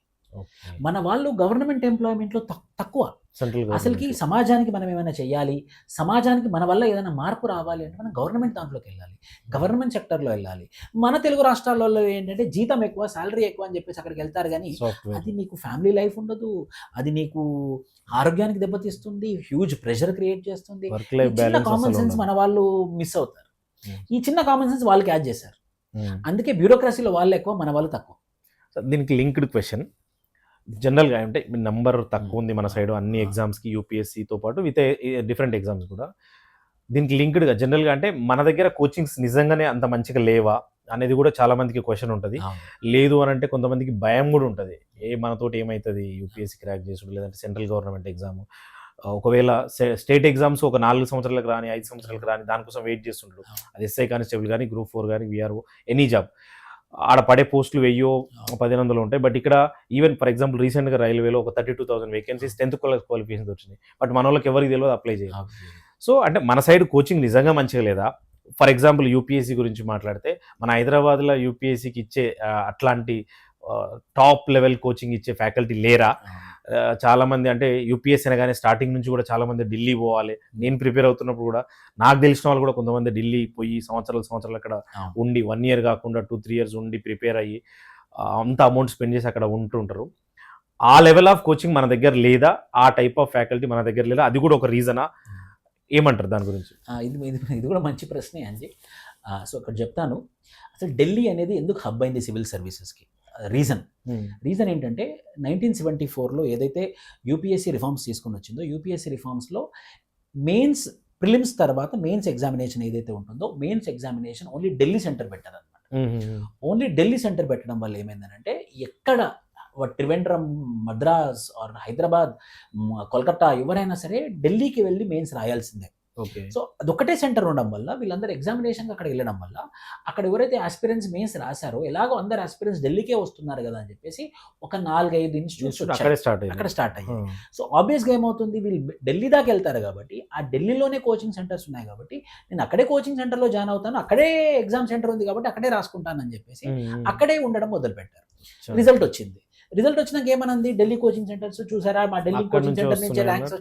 మన వాళ్ళు గవర్నమెంట్ ఎంప్లాయ్మెంట్లో తక్కువ. సెంట్రల్ అసలుకి సమాజానికి మనం ఏమైనా చేయాలి, సమాజానికి మన వల్ల ఏదైనా మార్పు రావాలి అంటే మనం గవర్నమెంట్ దాంట్లోకి వెళ్ళాలి, గవర్నమెంట్ సెక్టర్లో వెళ్ళాలి. మన తెలుగు రాష్ట్రాలలో ఏంటంటే జీతం ఎక్కువ, శాలరీ ఎక్కువ అని చెప్పేసి అక్కడికి వెళ్తారు, కానీ అది నీకు ఫ్యామిలీ లైఫ్ ఉండదు, అది నీకు ఆరోగ్యానికి దెబ్బతీస్తుంది, హ్యూజ్ ప్రెషర్ క్రియేట్ చేస్తుంది. చిన్న కామన్ సెన్స్ మన వాళ్ళు మిస్ అవుతారు. ఈ చిన్న కామన్ సెన్స్ వాళ్ళకి యాడ్ చేశారు. అందుకే బ్యూరోక్రసీలో వాళ్ళు ఎక్కువ, మన వాళ్ళు తక్కువ. దీనికి లింక్డ్ క్వశ్చన్ జనరల్గా అంటే మీ నంబర్ తక్కువ ఉంది మన సైడ్ అన్ని ఎగ్జామ్స్కి, యూపీఎస్సీతో పాటు విత్ డిఫరెంట్ ఎగ్జామ్స్ కూడా. దీనికి లింక్డ్గా జనరల్గా అంటే మన దగ్గర కోచింగ్స్ నిజంగానే అంత మంచిగా లేవా అనేది కూడా చాలా మందికి క్వశ్చన్ ఉంటుంది. లేదు అని అంటే కొంతమందికి భయం కూడా ఉంటుంది, మనతోటి ఏమవుతుంది యూపీఎస్సీ క్రాక్ చేసుడు, లేదంటే సెంట్రల్ గవర్నమెంట్ ఎగ్జామ్, ఒకవేళ స్టేట్ ఎగ్జామ్స్ ఒక 4 సంవత్సరాలకు రాని 5 సంవత్సరాలకు రాని దానికోసం వెయిట్ చేస్తుంటారు. అది ఎస్ఐ కానిస్టేబుల్ కానీ, గ్రూప్ 4 కానీ, విఆర్ఓ, ఎనీ జాబ్, ఆడ పడే పోస్టులు 1000-1500 ఉంటాయి. బట్ ఇక్కడ ఈవెన్ ఫర్ ఎగ్జాంపుల్ రీసెంట్గా రైల్వేలో ఒక 32,000 వేకెన్సీస్ 10th క్వాలిఫికేషన్స్ వచ్చినాయి. బట్ మన వాళ్ళకి ఎవరికి తెలియదు, అప్లై చేయాలి. సో అంటే మన సైడ్ కోచింగ్ నిజంగా మంచిగా లేదా? ఫర్ ఎగ్జాంపుల్ యూపీఎస్సీ గురించి మాట్లాడితే మన హైదరాబాద్లో యూపీఎస్సీకి ఇచ్చే అట్లాంటి టాప్ లెవెల్ కోచింగ్ ఇచ్చే ఫ్యాకల్టీ లేరా? చాలామంది అంటే యూపీఎస్సీ అనగానే స్టార్టింగ్ నుంచి కూడా చాలామంది ఢిల్లీ పోవాలి. నేను ప్రిపేర్ అవుతున్నప్పుడు కూడా నాకు తెలిసిన వాళ్ళు కూడా కొంతమంది ఢిల్లీ పోయి సంవత్సరాలు అక్కడ ఉండి 1 year కాకుండా 2-3 years ఉండి ప్రిపేర్ అయ్యి అంత అమౌంట్ స్పెండ్ చేసి అక్కడ ఉంటుంటారు. ఆ లెవెల్ ఆఫ్ కోచింగ్ మన దగ్గర లేదా? ఆ టైప్ ఆఫ్ ఫ్యాకల్టీ మన దగ్గర లేదా? అది కూడా ఒక రీజనా? ఏమంటారు దాని గురించి? ఇది కూడా మంచి ప్రశ్నే అండి. సో ఇక్కడ చెప్తాను, అసలు ఢిల్లీ అనేది ఎందుకు హబ్ అయింది సివిల్ సర్వీసెస్కి. రీజన్ ఏంటంటే 1974లో ఏదైతే యూపీఎస్సీ రిఫార్మ్స్ తీసుకుని వచ్చిందో, యూపీఎస్సీ రిఫార్మ్స్లో మెయిన్స్ ప్రిలిమ్స్ తర్వాత మెయిన్స్ ఎగ్జామినేషన్ ఏదైతే ఉంటుందో, mains examination only Delhi centre పెట్టారనమాట. ఓన్లీ ఢిల్లీ సెంటర్ పెట్టడం వల్ల ఏమైందనంటే ఎక్కడ త్రివేంద్రం, మద్రాస్ ఆర్ హైదరాబాద్, కోల్కతా ఎవరైనా సరే ఢిల్లీకి వెళ్ళి మెయిన్స్ రాయాల్సిందే. సో అదొక్కటే సెంటర్ ఉండడం వల్ల వీళ్ళందరూ ఎగ్జామినేషన్కి అక్కడ వెళ్ళడం వల్ల అక్కడ ఎవరైతే ఆస్పిరెంట్స్ మెయిన్స్ రాశారో, ఎలాగో అందరు ఆస్పిరెంట్స్ ఢిల్లీకే వస్తున్నారు కదా అని చెప్పేసి ఒక 4-5 ఇన్స్టిట్యూట్స్ అక్కడ స్టార్ట్ అయ్యాయి. సో ఆబ్వియస్గా ఏమవుతుంది, వీళ్ళు ఢిల్లీ దాకా వెళ్తారు కాబట్టి ఆ ఢిల్లీలోనే కోచింగ్ సెంటర్స్ ఉన్నాయి కాబట్టి నేను అక్కడే కోచింగ్ సెంటర్లో జాయిన్ అవుతాను, అక్కడే ఎగ్జామ్ సెంటర్ ఉంది కాబట్టి అక్కడే రాసుకుంటానని చెప్పేసి అక్కడే ఉండడం మొదలుపెట్టారు. రిజల్ట్ వచ్చినాక ఏమనంది, ఢిల్లీ కోచింగ్ సెంటర్స్ చూసారా, మా ఢిల్లీ కోచింగ్ సెంటర్ నుంచి ర్యాంక్స్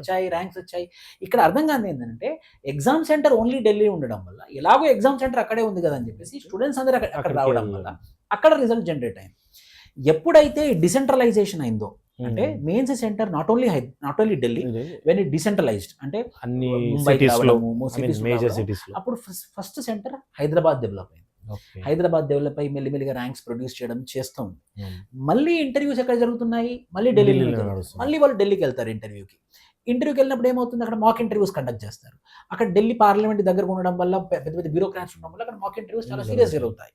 వచ్చాయి. ఇక్కడ అర్థం కాదు ఏంటంటే ఎగ్జామ్ సెంటర్ ఓన్లీ ఢిల్లీ ఉండడం వల్ల, ఎలాగో ఎగ్జామ్ సెంటర్ అక్కడే ఉంది కదా అని చెప్పేసి స్టూడెంట్స్ అందరూ అక్కడ రావడం వల్ల అక్కడ రిజల్ట్ జనరేట్ అయింది. ఎప్పుడైతే డిసెంట్రలైజేషన్ అయిందో, అంటే mains centre not only Delhi, when it decentralised అంటే ముంబై, మేజర్ సిటీస్, అప్పుడు ఫస్ట్ సెంటర్ హైదరాబాద్ డెవలప్ అయింది. హైదరాబాద్ డెవలప్ అయ్యి మెల్లిమెల్లిగా ర్యాంక్స్ ప్రొడ్యూస్ చేస్తూ ఉంది. మళ్ళీ ఇంటర్వ్యూస్ ఎక్కడ జరుగుతున్నాయి, మళ్ళీ ఢిల్లీలో, మళ్ళీ వాళ్ళు ఢిల్లీకి వెళ్తారు ఇంటర్వ్యూకి వెళ్ళినప్పుడు ఏమవుతుంది, అక్కడ మాక్ ఇంటర్వ్యూస్ కండక్ట్ చేస్తారు. అక్కడ ఢిల్లీ పార్లమెంట్ దగ్గర ఉండడం వల్ల, పెద్ద పెద్ద బ్యూరోక్రాట్స్ ఉండడం వల్ల అక్కడ మాక్ ఇంటర్వ్యూస్ చాలా సీరియస్ జరుగుతాయి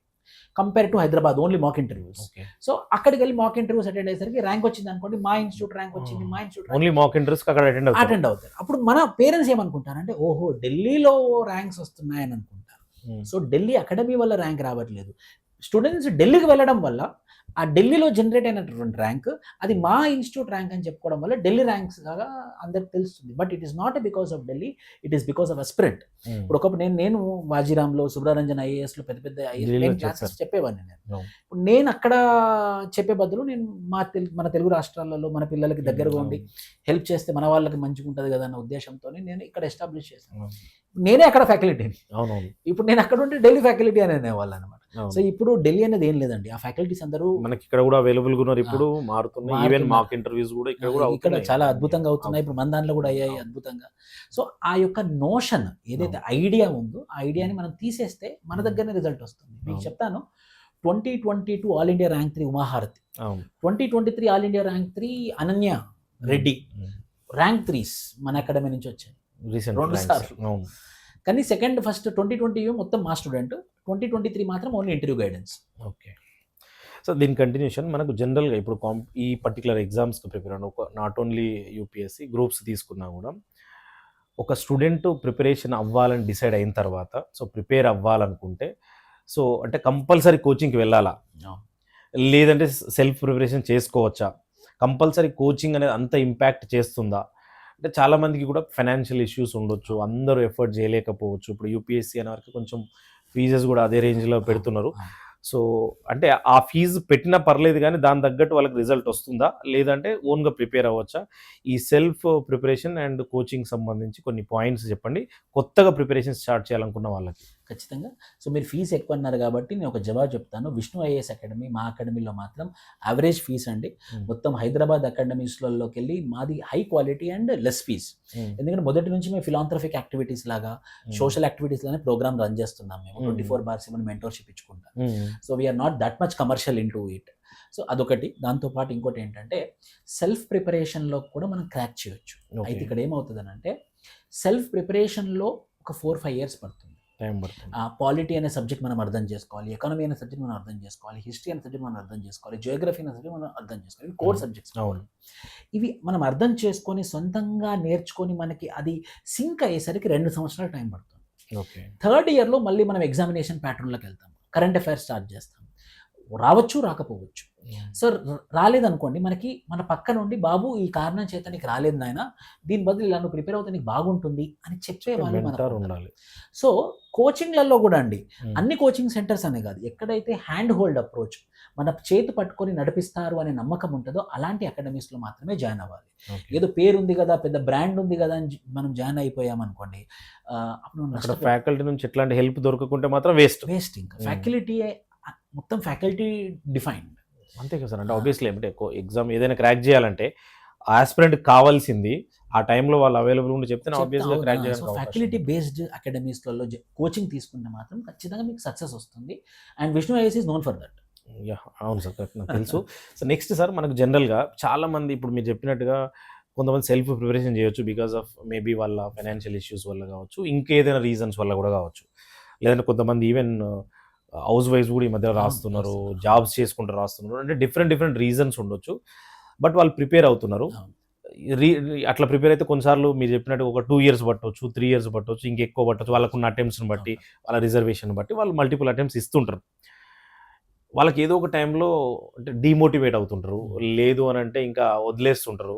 compare to Hyderabad only mock interviews. So అక్కడికి వెళ్ళి మాక్ ఇంటర్వ్యూస్ అటెండ్ అయ్యేసరికి ర్యాంక్ వచ్చింది అనుకోండి, మా ఇన్స్టిట్యూట్ ర్యాంక్ వచ్చింది, మా ఇన్స్టిట్యూట్ ఓన్లీ మాక్ ఇంటర్వ్యూస్ అక్కడ అటెండ్ అవుతారు. అప్పుడు మన పేరెంట్స్ ఏమనుకుంటారంటే, ఓహో ఢిల్లీలో ర్యాంక్స్ వస్తున్నాయని అనుకుంటారు. సో ఢిల్లీ అకాడమీ వల్ల ర్యాంక్ రావట్లేదు, స్టూడెంట్స్ ఢిల్లీకి వెళ్ళడం వల్ల ఆ ఢిల్లీలో జనరేట్ అయినటువంటి ర్యాంక్ అది మా ఇన్స్టిట్యూట్ ర్యాంక్ అని చెప్పుకోవడం వల్ల ఢిల్లీ ర్యాంక్స్ లాగా అందరికి తెలుస్తుంది. But it is not because of Delhi, it is because of aspirant. ఇప్పుడు ఒకప్పుడు నేను వాజీరామ్లో, సుబ్రరంజన్ ఐఏఎస్లో పెద్ద పెద్ద క్లాసెస్ చెప్పేవాడిని. ఇప్పుడు నేను అక్కడ చెప్పే బదులు నేను మన తెలుగు రాష్ట్రాలలో మన పిల్లలకి దగ్గరగా ఉండి హెల్ప్ చేస్తే మన వాళ్ళకి మంచిగా ఉంటుంది కదా అన్న ఉద్దేశంతో నేను ఇక్కడ ఎస్టాబ్లిష్ చేశాను. నేనే అక్కడ ఫ్యాకల్టీని. ఇప్పుడు నేను అక్కడ ఉంటే ఢిల్లీ ఫ్యాకల్టీ అని అనేవాళ్ళు అనమాట. సో ఇప్పుడు ఢిల్లీ అనేది ఏం లేదండి, ఆ ఫ్యాకల్టీస్ అందరూ మనకి ఇక్కడ కూడా అవైలబుల్ గా ఉన్నారు. ఇప్పుడు మారుతున్నాయి, ఈవెన్ మాక్ ఇంటర్వ్యూస్ కూడా ఇక్కడ చాలా అద్భుతంగా అవుతున్నాయి. ఇప్పుడు మన దాంట్లో కూడా అయ్యాయి అద్భుతంగా. సో ఆ యొక్క నోషన్ ఏదైతే ఐడియా ఉందో ఆ ఐడియాని మనం తీసేస్తే మన దగ్గరనే రిజల్ట్ వస్తుంది. మీకు చెప్తాను, 2022 all India rank 3 Umaharathi, 2023 all India rank 3 Ananya Reddy, rank 3s మన అకాడమీ నుంచి వచ్చాయి 2 సార్లు. కానీ ఫస్ట్ 2020 మొత్తం మా స్టూడెంట్, 2023 మాత్రం only interview guidance. Okay. So దీని కంటిన్యూషన్ మనకు జనరల్గా ఇప్పుడు ఈ పర్టికులర్ ఎగ్జామ్స్కి ప్రిపేర్ అవ్వడం, నాట్ ఓన్లీ యూపీఎస్సీ గ్రూప్స్ తీసుకున్నా కూడా ఒక స్టూడెంట్ ప్రిపరేషన్ అవ్వాలని డిసైడ్ అయిన తర్వాత, సో ప్రిపేర్ అవ్వాలనుకుంటే సో అంటే కంపల్సరీ కోచింగ్కి వెళ్ళాలా, లేదంటే సెల్ఫ్ ప్రిపరేషన్ చేసుకోవచ్చా, కంపల్సరీ కోచింగ్ అనేది అంత ఇంపాక్ట్ చేస్తుందా? అంటే చాలామందికి కూడా ఫైనాన్షియల్ ఇష్యూస్ ఉండొచ్చు, అందరూ ఎఫర్ట్ చేయలేకపోవచ్చు. ఇప్పుడు యూపీఎస్సీ అనే వరకు కొంచెం ఫీజెస్ కూడా అదే రేంజ్లో పెడుతున్నారు. సో అంటే ఆ ఫీజు పెట్టినా పర్లేదు కానీ దాని తగ్గట్టు వాళ్ళకి రిజల్ట్ వస్తుందా, లేదంటే ఓన్గా ప్రిపేర్ అవ్వచ్చా? ఈ సెల్ఫ్ ప్రిపరేషన్ అండ్ కోచింగ్ సంబంధించి కొన్ని పాయింట్స్ చెప్పండి, కొత్తగా ప్రిపరేషన్ స్టార్ట్ చేయాలనుకున్న వాళ్ళకి. ఖచ్చితంగా. సో మీరు ఫీజు ఎక్కువ అన్నారు కాబట్టి నేను ఒక జవాబు చెప్తాను. విష్ణు ఐఏఎస్ అకాడమీ, మా అకాడమీలో మాత్రం యావరేజ్ ఫీస్ అండి. మొత్తం హైదరాబాద్ అకాడమీస్లలోకి వెళ్ళి మాది high quality and less fees. ఎందుకంటే మొదటి నుంచి మేము ఫిలాంథ్రఫిక్ యాక్టివిటీస్ లాగా, సోషల్ యాక్టివిటీస్ లానే ప్రోగ్రామ్ రన్ చేస్తున్నాం మేము. 24/7 మెంటర్షిప్ ఇచ్చుకుంటాం. So we are not that much commercial into it. So అదొకటి. దాంతోపాటు ఇంకోటి ఏంటంటే సెల్ఫ్ ప్రిపరేషన్లో కూడా మనం క్రాక్ చేయొచ్చు. అయితే ఇక్కడ ఏమవుతుందనంటే సెల్ఫ్ ప్రిపరేషన్లో ఒక 4-5 ఇయర్స్ పడుతుంది. టైం పడుతుంది. పాలిటీ అనే సబ్జెక్ట్ మనం అర్థం చేసుకోవాలి, ఎకానమీ అనే సబ్జెక్ట్ మనం అర్థం చేసుకోవాలి, హిస్టరీ అనే సబ్జెక్ట్ మనం అర్థం చేసుకోవాలి, జియోగ్రఫీ అనే సబ్జెక్ట్ మనం అర్థం చేసుకోవాలి. ఇవి కోర్ సబ్జెక్ట్స్. అవును. ఇవి మనం అర్థం చేసుకొని సొంతంగా నేర్చుకొని మనకి అది సింక్ అయ్యేసరికి 2 సంవత్సరాలు టైం పడుతుంది. ఓకే. థర్డ్ ఇయర్లో మళ్ళీ మనం ఎగ్జామినేషన్ ప్యాటర్న్లోకి వెళ్తాం, కరెంట్ అఫైర్స్ స్టార్ట్ చేస్తాం. రావచ్చు, రాకపోవచ్చు. సో రాలేదనుకోండి, మనకి మన పక్క నుండి బాబు ఈ కారణం చేత నీకు రాలేదు నాయన, దీని బదులు ఇలా నువ్వు ప్రిపేర్ అవుతే నీకు బాగుంటుంది అని చెప్పే వాళ్ళు మెంటార్ ఉండాలి. సో కోచింగ్లలో కూడా అండి, అన్ని కోచింగ్ సెంటర్స్ అనే కాదు, ఎక్కడైతే హ్యాండ్ హోల్డ్ అప్రోచ్ మన చేతి పట్టుకొని నడిపిస్తారు అనే నమ్మకం ఉంటుందో అలాంటి అకాడమీస్లో మాత్రమే జాయిన్ అవ్వాలి. ఏదో పేరు ఉంది కదా, పెద్ద బ్రాండ్ ఉంది కదా అని మనం జాయిన్ అయిపోయామనుకోండి, అప్పుడు ఫ్యాకల్టీ నుంచి ఎట్లాంటి హెల్ప్ దొరకకుంటే మాత్రం వేస్ట్. ఇంకా ఫ్యాకల్టీ మొత్తం ఫ్యాకల్టీ డిఫైన్డ్. అంతే కదా సార్. అంటే ఆబ్వియస్లీ అంటే ఎగ్జామ్ ఏదైనా క్రాక్ చేయాలంటే ఆస్పిరెంట్ కావాల్సింది ఆ టైంలో వాళ్ళు అవైలబుల్ ఉండి చెప్తే ఆబ్వియస్గా క్రాక్ చేయాలి. ఫ్యాకల్టీ బేస్డ్ అకాడమీస్లలో కోచింగ్ తీసుకుంటే మాత్రం ఖచ్చితంగా మీకు సక్సెస్ వస్తుంది. And Vishnu IAS is known for that. అవును సార్, నాకు తెలుసు. సో నెక్స్ట్ సార్, మనకు జనరల్గా చాలామంది ఇప్పుడు మీరు చెప్పినట్టుగా కొంతమంది సెల్ఫ్ ప్రిపరేషన్ చేయొచ్చు బికాస్ ఆఫ్ మేబీ వాళ్ళ ఫైనాన్షియల్ ఇష్యూస్ వల్ల కావచ్చు, ఇంకేదైనా రీజన్స్ వల్ల కూడా కావచ్చు, లేదంటే కొంతమంది ఈవెన్ హౌస్ వైఫ్స్ కూడా ఈ మధ్య రాస్తున్నారు, జాబ్స్ చేసుకుంటూ రాస్తున్నారు, అంటే డిఫరెంట్ రీజన్స్ ఉండొచ్చు. బట్ వాళ్ళు ప్రిపేర్ అవుతున్నారు. అట్లా ప్రిపేర్ అయితే కొన్నిసార్లు మీరు చెప్పినట్టు ఒక 2 ఇయర్స్ పట్టవచ్చు, 3 ఇయర్స్ పట్టవచ్చు, ఇంకెక్కువ పట్టవచ్చు. వాళ్ళకున్న అటెంప్ట్స్ని బట్టి, వాళ్ళ రిజర్వేషన్ బట్టి వాళ్ళు మల్టిపుల్ అటెంప్ట్స్ ఇస్తుంటారు. వాళ్ళకి ఏదో ఒక టైంలో అంటే డిమోటివేట్ అవుతుంటారు, లేదు అని అంటే ఇంకా వదిలేస్తుంటారు,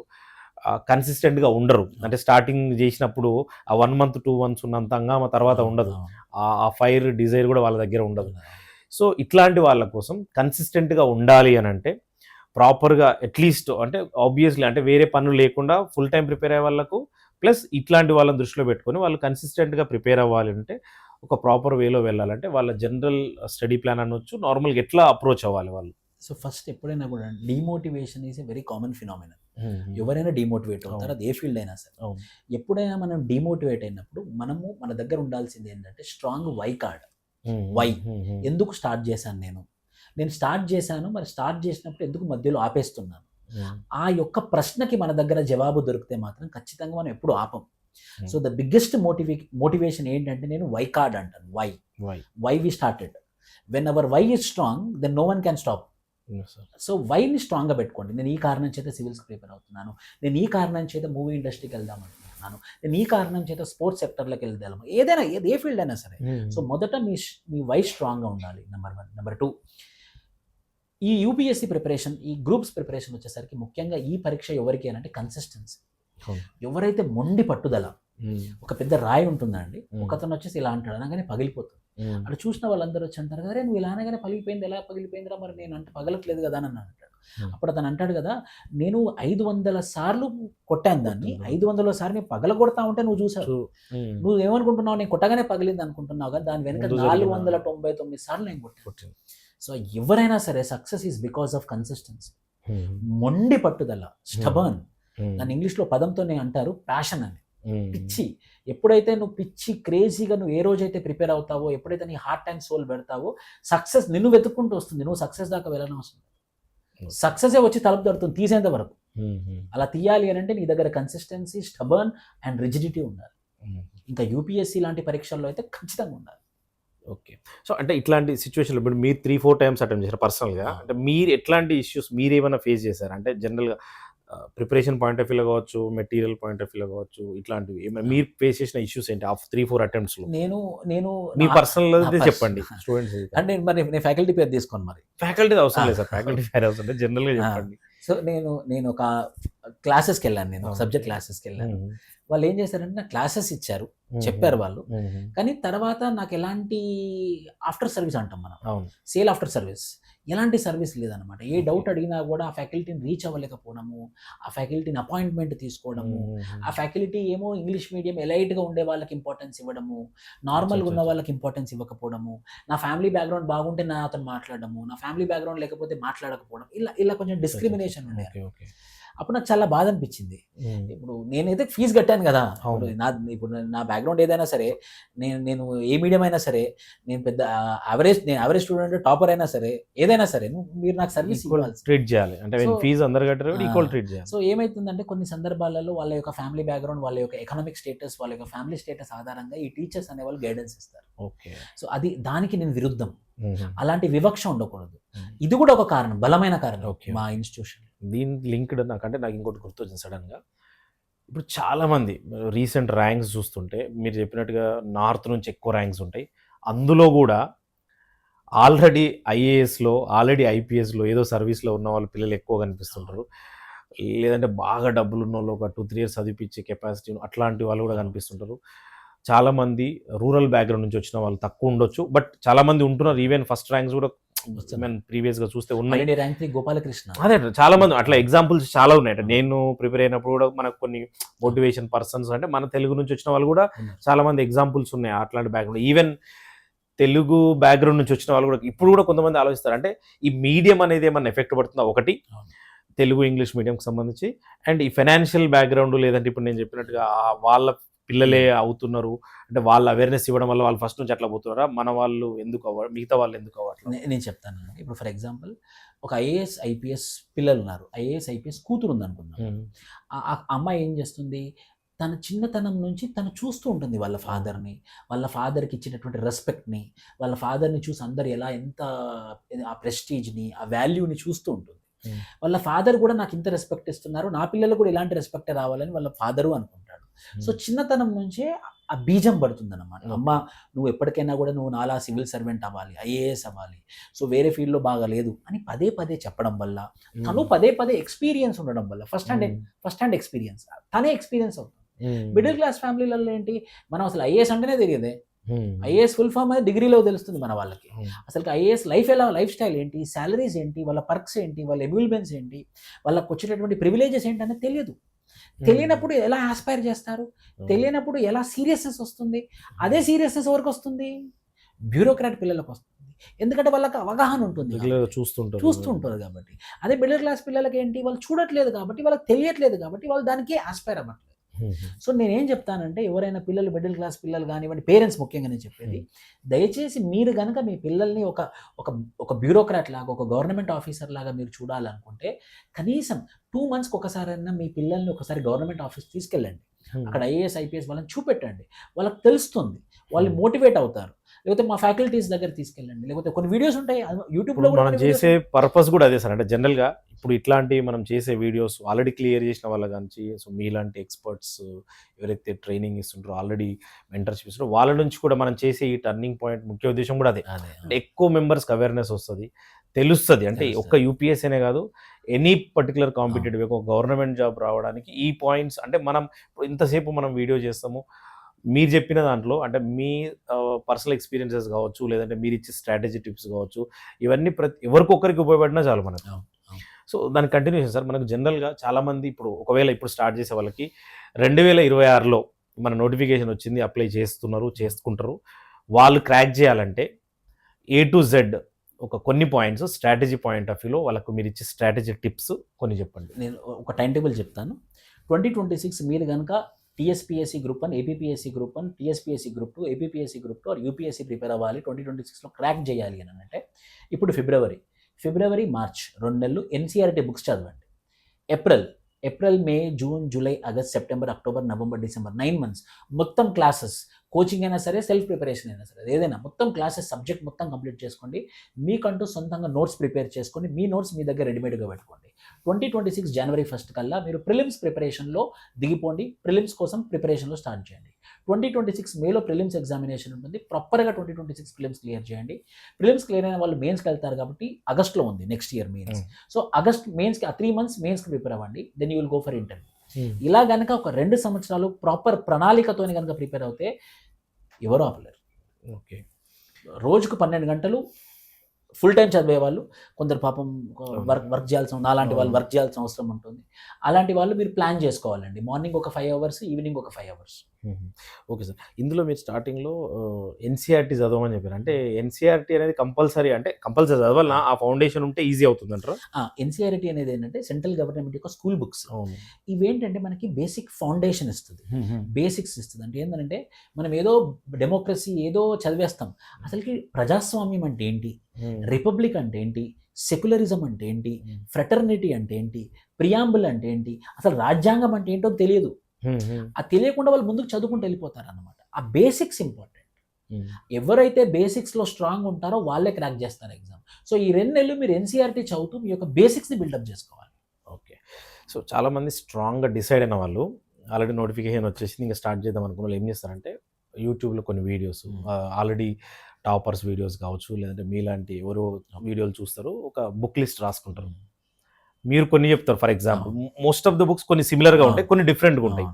కన్సిస్టెంట్గా ఉండరు. అంటే స్టార్టింగ్ చేసినప్పుడు ఆ 1 month 2 months ఉన్నంత హంగామా తర్వాత ఉండదు, ఆ ఫైర్ డిజైర్ కూడా వాళ్ళ దగ్గర ఉండదు. సో ఇట్లాంటి వాళ్ళ కోసం కన్సిస్టెంట్గా ఉండాలి అని అంటే ప్రాపర్గా అట్లీస్ట్ అంటే ఆబ్వియస్లీ అంటే వేరే పనులు లేకుండా ఫుల్ టైం ప్రిపేర్ అయ్యే వాళ్ళకు ప్లస్ ఇట్లాంటి వాళ్ళని దృష్టిలో పెట్టుకొని వాళ్ళు కన్సిస్టెంట్గా ప్రిపేర్ అవ్వాలి అంటే ఒక ప్రాపర్ వేలో వెళ్ళాలంటే వాళ్ళ జనరల్ స్టడీ ప్లాన్ అనొచ్చు, నార్మల్గా ఎట్లా అప్రోచ్ అవ్వాలి వాళ్ళు? సో ఫస్ట్ ఎప్పుడైనా కూడా demotivation is a very common phenomenal. ఎవరైనా డిమోటివేట్ అవుతారు, అది ఏ ఫీల్డ్ అయినా సరే. ఎప్పుడైనా మనం డిమోటివేట్ అయినప్పుడు మనము మన దగ్గర ఉండాల్సింది ఏంటంటే స్ట్రాంగ్ వై కార్డ్. వై, ఎందుకు స్టార్ట్ చేశాను నేను స్టార్ట్ చేశాను, మరి స్టార్ట్ చేసినప్పుడు ఎందుకు మధ్యలో ఆపేస్తున్నాను, ఆ యొక్క ప్రశ్నకి మన దగ్గర జవాబు దొరికితే మాత్రం ఖచ్చితంగా మనం ఎప్పుడు ఆపం. సో ద బిగ్గెస్ట్ మోటివేషన్ ఏంటంటే నేను వై కార్డ్ అంటాను. Why we started. When our why is strong then no one can stop. So వైని స్ట్రాంగ్గా పెట్టుకోండి. నేను ఈ కారణం చేత సివిల్స్ ప్రిపేర్ అవుతున్నాను, నేను ఈ కారణం చేత మూవీ ఇండస్ట్రీకి వెళ్దాం అనుకుంటున్నాను, నేను ఈ కారణం చేత స్పోర్ట్స్ సెక్టర్లోకి వెళ్దాము, ఏదైనా ఏ ఫీల్డ్ అయినా సరే. సో మొదట మీ వై స్ట్రాంగ్గా ఉండాలి, నెంబర్ 1. నెంబర్ 2, ఈ యూపీఎస్సీ ప్రిపరేషన్, ఈ గ్రూప్స్ ప్రిపరేషన్ వచ్చేసరికి ముఖ్యంగా ఈ పరీక్ష ఎవరికి అంటే కన్సిస్టెన్సీ. ఎవరైతే మొండి పట్టుదల, ఒక పెద్ద రాయి ఉంటుందండి, ఒకతను వచ్చేసి ఇలా అంటాడు అనగానే పగిలిపోతుంది. అక్కడ చూసిన వాళ్ళందరూ వచ్చి అంటారు కదా, నువ్వు ఇలా అనగానే పగిలిపోయింది, ఎలా పగిలిపోయిందిరా, మరి నేను అంటే పగలట్లేదు కదా అని అంటాడు. అప్పుడు అతను అంటాడు కదా, నేను 500 సార్లు కొట్టాను దాన్ని, 500 సార్లు నేను పగలగొడతా ఉంటే నువ్వు చూసావు, నువ్వు ఏమనుకుంటున్నావు, నేను కొట్టగానే పగిలింది అనుకుంటున్నావు కదా, దాని వెనక 499 సార్లు నేను కొట్టాను. సో ఎవరైనా సరే success is because of consistency. మొండి పట్టుదల, స్టబర్న్. దాన్ని ఇంగ్లీష్లో పదంతోనే అంటారు ప్యాషన్ అని. పిచ్చి. ఎప్పుడైతే నువ్వు పిచ్చి క్రేజీగా నువ్వు ఏ రోజైతే ప్రిపేర్ అవుతావో, ఎప్పుడైతే నీ హార్ట్ అండ్ సోల్ పెడతావో, సక్సెస్ నిన్ను వెతుక్కుంటూ వస్తుంది. నువ్వు సక్సెస్ దాకా వెళ్ళడం వస్తుంది, సక్సెసే వచ్చి తలుపు తడుతుంది తీసేంత వరకు. అలా తీయాలి అని అంటే నీ దగ్గర కన్సిస్టెన్సీ, స్టబర్న్ అండ్ రిజిడిటీ ఉండాలి. ఇంకా యూపీఎస్సీ లాంటి పరీక్షల్లో అయితే ఖచ్చితంగా ఉండాలి. ఓకే. సో అంటే ఇట్లాంటి సిచ్యువేషన్లో ఇప్పుడు మీరు 3-4 టైమ్స్ అటెంప్ట్ చేశారు పర్సనల్గా, అంటే మీరు ఎట్లాంటి ఇష్యూస్ మీరు ఏమైనా ఫేస్ చేశారు? అంటే జనరల్గా ప్రిపరేషన్ పాయింట్ ఆఫ్ వ్యూలో కావచ్చు, మెటీరియల్ పాయింట్ ఆఫ్ వ్యూలో కావచ్చు, ఇట్లాంటివి మీరు ఫేస్ చేసిన ఇష్యూస్ ఏంటి 3-4 అటెంప్ట్స్లో? నేను మీ పర్సనల్ చెప్పండి స్టూడెంట్స్. అంటే నేను ఫ్యాకల్టీ పేరు తీసుకోను, మరి ఫ్యాకల్టీ అవసరం లేదు సార్, ఫ్యాకల్టీ పేరు అవసరం లేదు, జనరల్గా చెప్పండి. సో నేను ఒక క్లాసెస్కి వెళ్ళాను, నేను సబ్జెక్ట్ క్లాసెస్కి వెళ్ళాను. వాళ్ళు ఏం చేశారంటే నాకు క్లాసెస్ ఇచ్చారు, చెప్పారు వాళ్ళు. కానీ తర్వాత నాకు ఎలాంటి ఆఫ్టర్ సర్వీస్ అంటాం మనం, అవును. సేల్ ఆఫ్టర్ సర్వీస్, ఎలాంటి సర్వీస్ లేదనమాట. ఏ డౌట్ అడిగినా కూడా ఆ ఫ్యాకల్టీని రీచ్ అవ్వలేకపోవడము, ఆ ఫ్యాకల్టీని అపాయింట్మెంట్ తీసుకోవడము, ఆ ఫ్యాకల్టీ ఏమో ఇంగ్లీష్ మీడియం ఎలైట్గా ఉండే వాళ్ళకి ఇంపార్టెన్స్ ఇవ్వడము, నార్మల్గా ఉన్న వాళ్ళకి ఇంపార్టెన్స్ ఇవ్వకపోవడము, నా ఫ్యామిలీ బ్యాక్గ్రౌండ్ బాగుంటే నా అతను మాట్లాడము, నా ఫ్యామిలీ బ్యాక్గ్రౌండ్ లేకపోతే మాట్లాడకపోవడం, ఇలా ఇలా కొంచెం డిస్క్రిమినేషన్ ఉండే. అప్పుడు నాకు చాలా బాధ అనిపించింది. ఇప్పుడు నేనైతే ఫీజు కట్టాను కదా, ఇప్పుడు నా బ్యాక్గ్రౌండ్ ఏదైనా సరే, నేను ఏ మీడియం అయినా సరే, నేను పెద్ద యావరేజ్ స్టూడెంట్, టాపర్ అయినా సరే, ఏదైనా సరే మీరు నాకు సర్వీస్ ట్రీట్ చేయాలి. అంటే ఫీజు అందరు కట్టారు, ఈక్వల్ ట్రీట్ చేయాలి. సో ఏమైతుందంటే కొన్ని సందర్భాలలో వాళ్ళ యొక్క ఫ్యామిలీ బ్యాక్గ్రౌండ్, వాళ్ళ యొక్క ఎకనామిక్ స్టేటస్, వాళ్ళ యొక్క ఫ్యామిలీ స్టేటస్ ఆధారంగా ఈ టీచర్స్ అనే వాళ్ళు గైడెన్స్ ఇస్తారు. ఓకే. సో దానికి నేను విరుద్ధం. అలాంటి వివక్ష ఉండకూడదు. ఇది కూడా ఒక కారణం, బలమైన కారణం మా ఇన్స్టిట్యూషన్. దీని లింక్డ్ నాకు ఇంకోటి గుర్తొచ్చింది సడన్గా. ఇప్పుడు చాలామంది రీసెంట్ ర్యాంక్స్ చూస్తుంటే మీరు చెప్పినట్టుగా నార్త్ నుంచి ఎక్కువ ర్యాంక్స్ ఉంటాయి. అందులో కూడా ఆల్రెడీ ఐఏఎస్లో, ఆల్రెడీ ఐపీఎస్లో ఏదో సర్వీస్లో ఉన్న వాళ్ళ పిల్లలు ఎక్కువ కనిపిస్తుంటారు. లేదంటే బాగా డబ్బులు ఉన్న వాళ్ళు ఒక 2-3 years చదివించే కెపాసిటీ అట్లాంటి వాళ్ళు కూడా కనిపిస్తుంటారు. చాలామంది రూరల్ బ్యాక్గ్రౌండ్ నుంచి వచ్చిన వాళ్ళు తక్కువ ఉండొచ్చు, బట్ చాలామంది ఉంటున్నారు. ఈవెన్ ఫస్ట్ ర్యాంక్స్ కూడా ప్రీవియస్గా చూస్తే ఉన్నాయి. ర్యాంక్ గోపాలకృష్ణ, అదే చాలా మంది అట్లా ఎగ్జాంపుల్స్ చాలా ఉన్నాయి. నేను ప్రిపేర్ అయినప్పుడు కూడా మనకు కొన్ని మోటివేషన్ పర్సన్స్ అంటే మన తెలుగు నుంచి వచ్చిన వాళ్ళు కూడా చాలా మంది ఎగ్జాంపుల్స్ ఉన్నాయి అట్లాంటి బ్యాక్గ్రౌండ్. ఈవెన్ తెలుగు బ్యాక్గ్రౌండ్ నుంచి వచ్చిన వాళ్ళు కూడా ఇప్పుడు కూడా కొంతమంది ఆలోచిస్తారు, అంటే ఈ మీడియం అనేది ఏమన్నా ఎఫెక్ట్ పడుతుందా, ఒకటి తెలుగు ఇంగ్లీష్ మీడియంకి సంబంధించి, అండ్ ఈ ఫైనాన్షియల్ బ్యాక్గ్రౌండ్, లేదంటే ఇప్పుడు నేను చెప్పినట్టుగా వాళ్ళ పిల్లలే అవుతున్నారు అంటే వాళ్ళ అవేర్నెస్ ఇవ్వడం వల్ల వాళ్ళు ఫస్ట్ నుంచి అట్లా పోతున్నారా, మన వాళ్ళు ఎందుకు అవ్వాలి, మిగతా వాళ్ళు ఎందుకు అవ్వట్లేదు? నేను చెప్తాను. ఇప్పుడు ఫర్ ఎగ్జాంపుల్ ఒక ఐఏఎస్ ఐపీఎస్ పిల్లలు ఉన్నారు, ఐఏఎస్ ఐపీఎస్ కూతురు ఉంది అనుకుందాం. ఆ అమ్మాయి ఏం చేస్తుంది, తన చిన్నతనం నుంచి తను చూస్తూ ఉంటుంది వాళ్ళ ఫాదర్ని, వాళ్ళ ఫాదర్కి ఇచ్చినటువంటి రెస్పెక్ట్ని, వాళ్ళ ఫాదర్ని చూసి అందరు ఎంత ఆ ప్రెస్టీజ్ని, ఆ వాల్యూని చూస్తూ ఉంటుంది. వాళ్ళ ఫాదర్ కూడా నాకు ఇంత రెస్పెక్ట్ ఇస్తున్నారు, నా పిల్లలు కూడా ఇలాంటి రెస్పెక్ట్ రావాలని వాళ్ళ ఫాదరు అనుకుంటాడు. సో చిన్నతనం నుంచే ఆ బీజం పడుతుంది అన్నమాట. అమ్మ నువ్వు ఎప్పటికైనా కూడా నువ్వు నాలా సివిల్ సర్వెంట్ అవ్వాలి, ఐఏఎస్ అవ్వాలి, సో వేరే ఫీల్డ్లో బాగా లేదు అని పదే పదే చెప్పడం వల్ల, తను పదే పదే ఎక్స్పీరియన్స్ ఉండడం వల్ల, ఫస్ట్ హ్యాండ్ ఎక్స్పీరియన్స్, తనే ఎక్స్పీరియన్స్ అవుతుంది. మిడిల్ క్లాస్ ఫ్యామిలీలలో ఏంటి, మనం అసలు ఐఏఎస్ అంటేనే తెలియదే, ఐఏఎస్ ఫుల్ ఫామ్ అనేది డిగ్రీలో తెలుస్తుంది మన వాళ్ళకి. అసలు ఐఏఎస్ లైఫ్ స్టైల్ ఏంటి, శాలరీస్ ఏంటి, వాళ్ళ పర్క్స్ ఏంటి, వాళ్ళ ఎమ్యూల్మెంట్స్ ఏంటి, వాళ్ళకి వచ్చేటటువంటి ప్రివిలేజెస్ ఏంటి అనేది తెలియదు. తెలియనప్పుడు ఎలా ఆస్పైర్ చేస్తారు, తెలియనప్పుడు ఎలా సీరియస్నెస్ వస్తుంది. అదే సీరియస్నెస్ ఎవరికి వస్తుంది, బ్యూరోక్రాట్ పిల్లలకు వస్తుంది. ఎందుకంటే వాళ్ళకి అవగాహన ఉంటుంది, చూస్తుంటారు కాబట్టి. అదే మిడిల్ క్లాస్ పిల్లలకి ఏంటి, వాళ్ళు చూడట్లేదు కాబట్టి, వాళ్ళకి తెలియట్లేదు కాబట్టి వాళ్ళు దానికి ఆస్పైర్ అవ్వట్లేదు. సో నేనేం చెప్తానంటే, ఎవరైనా పిల్లలు మిడిల్ క్లాస్ పిల్లలు కానివ్వండి, పేరెంట్స్ ముఖ్యంగా నేను చెప్పేది, దయచేసి మీరు కనుక మీ పిల్లల్ని ఒక బ్యూరోక్రాట్ లాగా, ఒక గవర్నమెంట్ ఆఫీసర్ లాగా మీరు చూడాలనుకుంటే, కనీసం 2 months ఒకసారైనా మీ పిల్లల్ని ఒకసారి గవర్నమెంట్ ఆఫీస్ తీసుకెళ్ళండి. అక్కడ ఐఏఎస్ ఐపీఎస్ వాళ్ళని చూపెట్టండి, వాళ్ళకి తెలుస్తుంది, వాళ్ళు మోటివేట్ అవుతారు. లేకపోతే మా ఫ్యాకల్టీస్ దగ్గర తీసుకెళ్ళండి, లేకపోతే కొన్ని వీడియోస్ ఉంటాయి యూట్యూబ్లో. మనం చేసే పర్పస్ కూడా అదే సార్, అంటే జనరల్గా ఇప్పుడు ఇట్లాంటి మనం చేసే వీడియోస్ ఆల్రెడీ క్లియర్ చేసిన వాళ్ళ కానీ, సో మీలాంటి ఎక్స్పర్ట్స్ ఎవరైతే ట్రైనింగ్ ఇస్తుంటారో, ఆల్రెడీ మెంటర్షిప్ ఇస్తుంటారో, వాళ్ళ నుంచి కూడా మనం చేసే ఈ టర్నింగ్ పాయింట్ ముఖ్య ఉద్దేశం కూడా అదే. అంటే ఎక్కువ మెంబర్స్కి అవేర్నెస్ వస్తుంది, తెలుస్తుంది. అంటే ఒక్క యూపీఎస్సీనే కాదు, ఎనీ పర్టికులర్ కాంపిటేటివ్ ఒక గవర్నమెంట్ జాబ్ రావడానికి ఈ పాయింట్స్, అంటే మనం ఇంతసేపు మనం వీడియో చేస్తాము, మీరు చెప్పిన దాంట్లో అంటే మీ పర్సనల్ ఎక్స్పీరియన్సెస్ కావచ్చు, లేదంటే మీరు ఇచ్చే స్ట్రాటజీ టిప్స్ కావచ్చు, ఇవన్నీ ఎవరికొకరికి ఉపయోగపడినా చాలు మనకు. సో దాని కంటిన్యూషన్ సార్, మనకు జనరల్గా చాలామంది ఒకవేళ ఇప్పుడు స్టార్ట్ చేసే వాళ్ళకి 2026లో మన నోటిఫికేషన్ వచ్చింది, అప్లై చేసుకుంటారు. వాళ్ళు క్రాక్ చేయాలంటే A to Z కొన్ని పాయింట్స్ స్ట్రాటజీ పాయింట్ ఆఫ్ వ్యూలో వాళ్ళకు మీరు ఇచ్చే స్ట్రాటజీ టిప్స్ కొన్ని చెప్పండి. నేను ఒక టైం టేబుల్ చెప్తాను. 2026 మీరు కనుక TSPSC group 1, APPSC group 1, TSPSC group 2, APPSC group 2 UPSC prepare అవ్వాలి, 2026లో క్రాక్ చేయాలి అని అంటే, ఇప్పుడు ఫిబ్రవరి మార్చ్ 2 నెలలు ఎన్సీఆర్టీ బుక్స్ చదవండి. April May June July August September October November December 9 months మొత్తం క్లాసెస్, కోచింగ్ అయినా సరే, సెల్ఫ్ ప్రిపరేషన్ అయినా సరే, ఏదైనా మొత్తం క్లాసెస్ సబ్జెక్ట్ మొత్తం కంప్లీట్ చేసుకోండి. మీకంటూ సొంతంగా నోట్స్ ప్రిపేర్ చేసుకొని మీ నోట్స్ మీ దగ్గర రెడీమేడ్గా పెట్టుకోండి. 2026 జనవరి 1 కల్లా మీరు ప్రిలిమ్స్ ప్రిపరేషన్లో దిగిపోండి, ప్రిలిమ్స్ కోసం ప్రిపరేషన్లో స్టార్ట్ చేయండి. 2026 మేలో ప్రిలిమ్స్ ఎగ్జామినేషన్ ఉంటుంది, ప్రాపర్గా 2026 ప్రిలిమ్స్ క్లియర్ చేయండి. ప్రిలిమ్స్ క్లియర్ అయిన వాళ్ళు మెయిన్స్కి వెళ్తారు కాబట్టి ఆగస్ట్లో ఉంది next year mains. So August మెయిన్స్కి 3 months మెయిన్స్కి ప్రిపేర్ అవ్వండి, then you will go for interview. ఇలా గనక ఒక 2 సంవత్సరాలు ప్రాపర్ ప్రణాళికతోని కనుక ప్రిపేర్ అవుతే ఎవరు ఆపలేరు. ఓకే. రోజుకు 12 గంటలు ఫుల్ టైం చదివేవాళ్ళు, కొందరు పాపం వర్క్ చేయాల్సిన, నాలాంటి వాళ్ళు వర్క్ చేయాల్సిన అవసరం ఉంటుంది. అలాంటి వాళ్ళు మీరు ప్లాన్ చేసుకోవాలండి. మార్నింగ్ ఒక 5 అవర్స్, ఈవినింగ్ ఒక 5 అవర్స్. Okay sir. ఇందులో మీరు స్టార్టింగ్‌లో ఎన్‌సీఈఆర్‌టీ చదవమని చెప్పారు. అంటే ఎన్‌సీఈఆర్‌టీ అనేది కంపల్సరీ, అంటే కంపల్సరీ చదవాలా? ఆ ఫౌండేషన్ ఉంటే ఈజీ అవుతుందంటారా? ఎన్‌సీఈఆర్‌టీ అనేది ఏంటంటే సెంట్రల్ గవర్నమెంట్ యొక్క స్కూల్ బుక్స్. అవును. ఇవేంటంటే మనకి బేసిక్ ఫౌండేషన్ ఇస్తుంది, బేసిక్స్ ఇస్తుంది. అంటే ఏంటంటే మనం ఏదో డెమోక్రసీ ఏదో చదివేస్తాం, అసలుకి ప్రజాస్వామ్యం అంటే ఏంటి, రిపబ్లిక్ అంటే ఏంటి, సెక్యులరిజం అంటే ఏంటి, ఫ్రెటర్నిటీ అంటే ఏంటి, ప్రియాంబుల్ అంటే ఏంటి, అసలు రాజ్యాంగం అంటే ఏంటో తెలియదు. అది తెలియకుండా వాళ్ళు ముందుకు చదువుకుంటూ వెళ్ళిపోతారు అనమాట. ఆ బేసిక్స్ ఇంపార్టెంట్. ఎవరైతే బేసిక్స్లో స్ట్రాంగ్ ఉంటారో వాళ్ళే క్రాక్ చేస్తారు ఎగ్జామ్. సో ఈ 2 నెలలు మీరు ఎన్సీఆర్టీ చదువుతూ మీ యొక్క బేసిక్స్ని బిల్డప్ చేసుకోవాలి. ఓకే. సో చాలామంది స్ట్రాంగ్గా డిసైడ్ అయిన వాళ్ళు ఆల్రెడీ నోటిఫికేషన్ వచ్చేసి ఇంకా స్టార్ట్ చేద్దాం అనుకున్న వాళ్ళు ఏం చేస్తారంటే యూట్యూబ్లో కొన్ని వీడియోస్, ఆల్రెడీ టాపర్స్ వీడియోస్ కావచ్చు, లేదంటే మీలాంటి ఎవరో వీడియోలు చూస్తారు, ఒక బుక్ లిస్ట్ రాసుకుంటారు. మీరు కొన్ని చెప్తారు. For example most of the books కొన్ని సిమిలర్గా ఉంటాయి, కొన్ని డిఫరెంట్గా ఉంటాయి,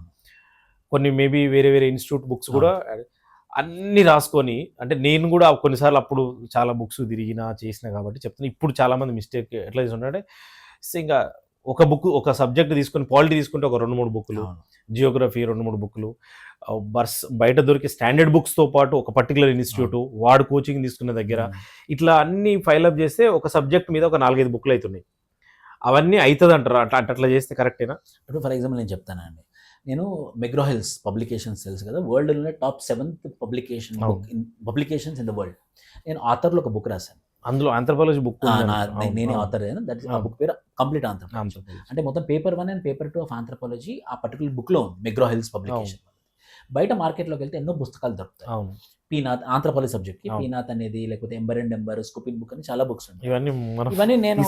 కొన్ని మేబీ వేరే వేరే ఇన్స్టిట్యూట్ బుక్స్ కూడా అన్నీ రాసుకొని. అంటే నేను కూడా కొన్నిసార్లు అప్పుడు చాలా బుక్స్ తిరిగినా చేసిన కాబట్టి చెప్తాను. ఇప్పుడు చాలామంది మిస్టేక్ ఎట్లా చేస్తుంటే ఇంకా ఒక బుక్, ఒక సబ్జెక్ట్ తీసుకొని, పాలిటీ తీసుకుంటే ఒక 2-3 బుక్లు, జియోగ్రఫీ 2-3 బుక్లు, బయట దొరికే స్టాండర్డ్ బుక్స్తో పాటు ఒక పర్టికులర్ ఇన్స్టిట్యూట్ వాడు కోచింగ్ తీసుకున్న దగ్గర ఇట్లా అన్ని ఫైలప్ చేస్తే ఒక సబ్జెక్ట్ మీద ఒక 4-5 బుక్లు అవుతున్నాయి. అవన్నీ అవుతుంది అంటారు. అట్లా చేస్తే కరెక్టేనా? ఇప్పుడు ఫర్ ఎగ్జాంపుల్ నేను చెప్తానండి, నేను మెగ్రా హిల్స్ పబ్లికేషన్స్ తెలుసు కదా, వరల్డ్లోనే top 7th publications in the world. నేను ఆథర్లో ఒక బుక్ రాశాను. అందులో ఆంథ్రోపాలజీ బుక్ నేనే ఆథర్. దట్ ఆ బుక్ పేరు కంప్లీట్ ఆంథ్రోపాలజీ. అంటే మొత్తం paper 1 and paper 2 of anthropology ఆ పర్టికులర్ బుక్లో ఉంది, మెగ్రా హిల్స్ పబ్లికేషన్. బయట మార్కెట్లోకి వెళ్తే ఎన్నో పుస్తకాలు దొరుకుతాయి. పీనాథ్ ఆంథ్రోపాలజీ సబ్జెక్ట్కి పీనాథ్ అనేది, లేకపోతే ఎంబర్ అండ్ ఎంబర్, స్కూపింగ్ బుక్ అని చాలా బుక్స్ ఉంటాయి. ఇవన్నీ నేను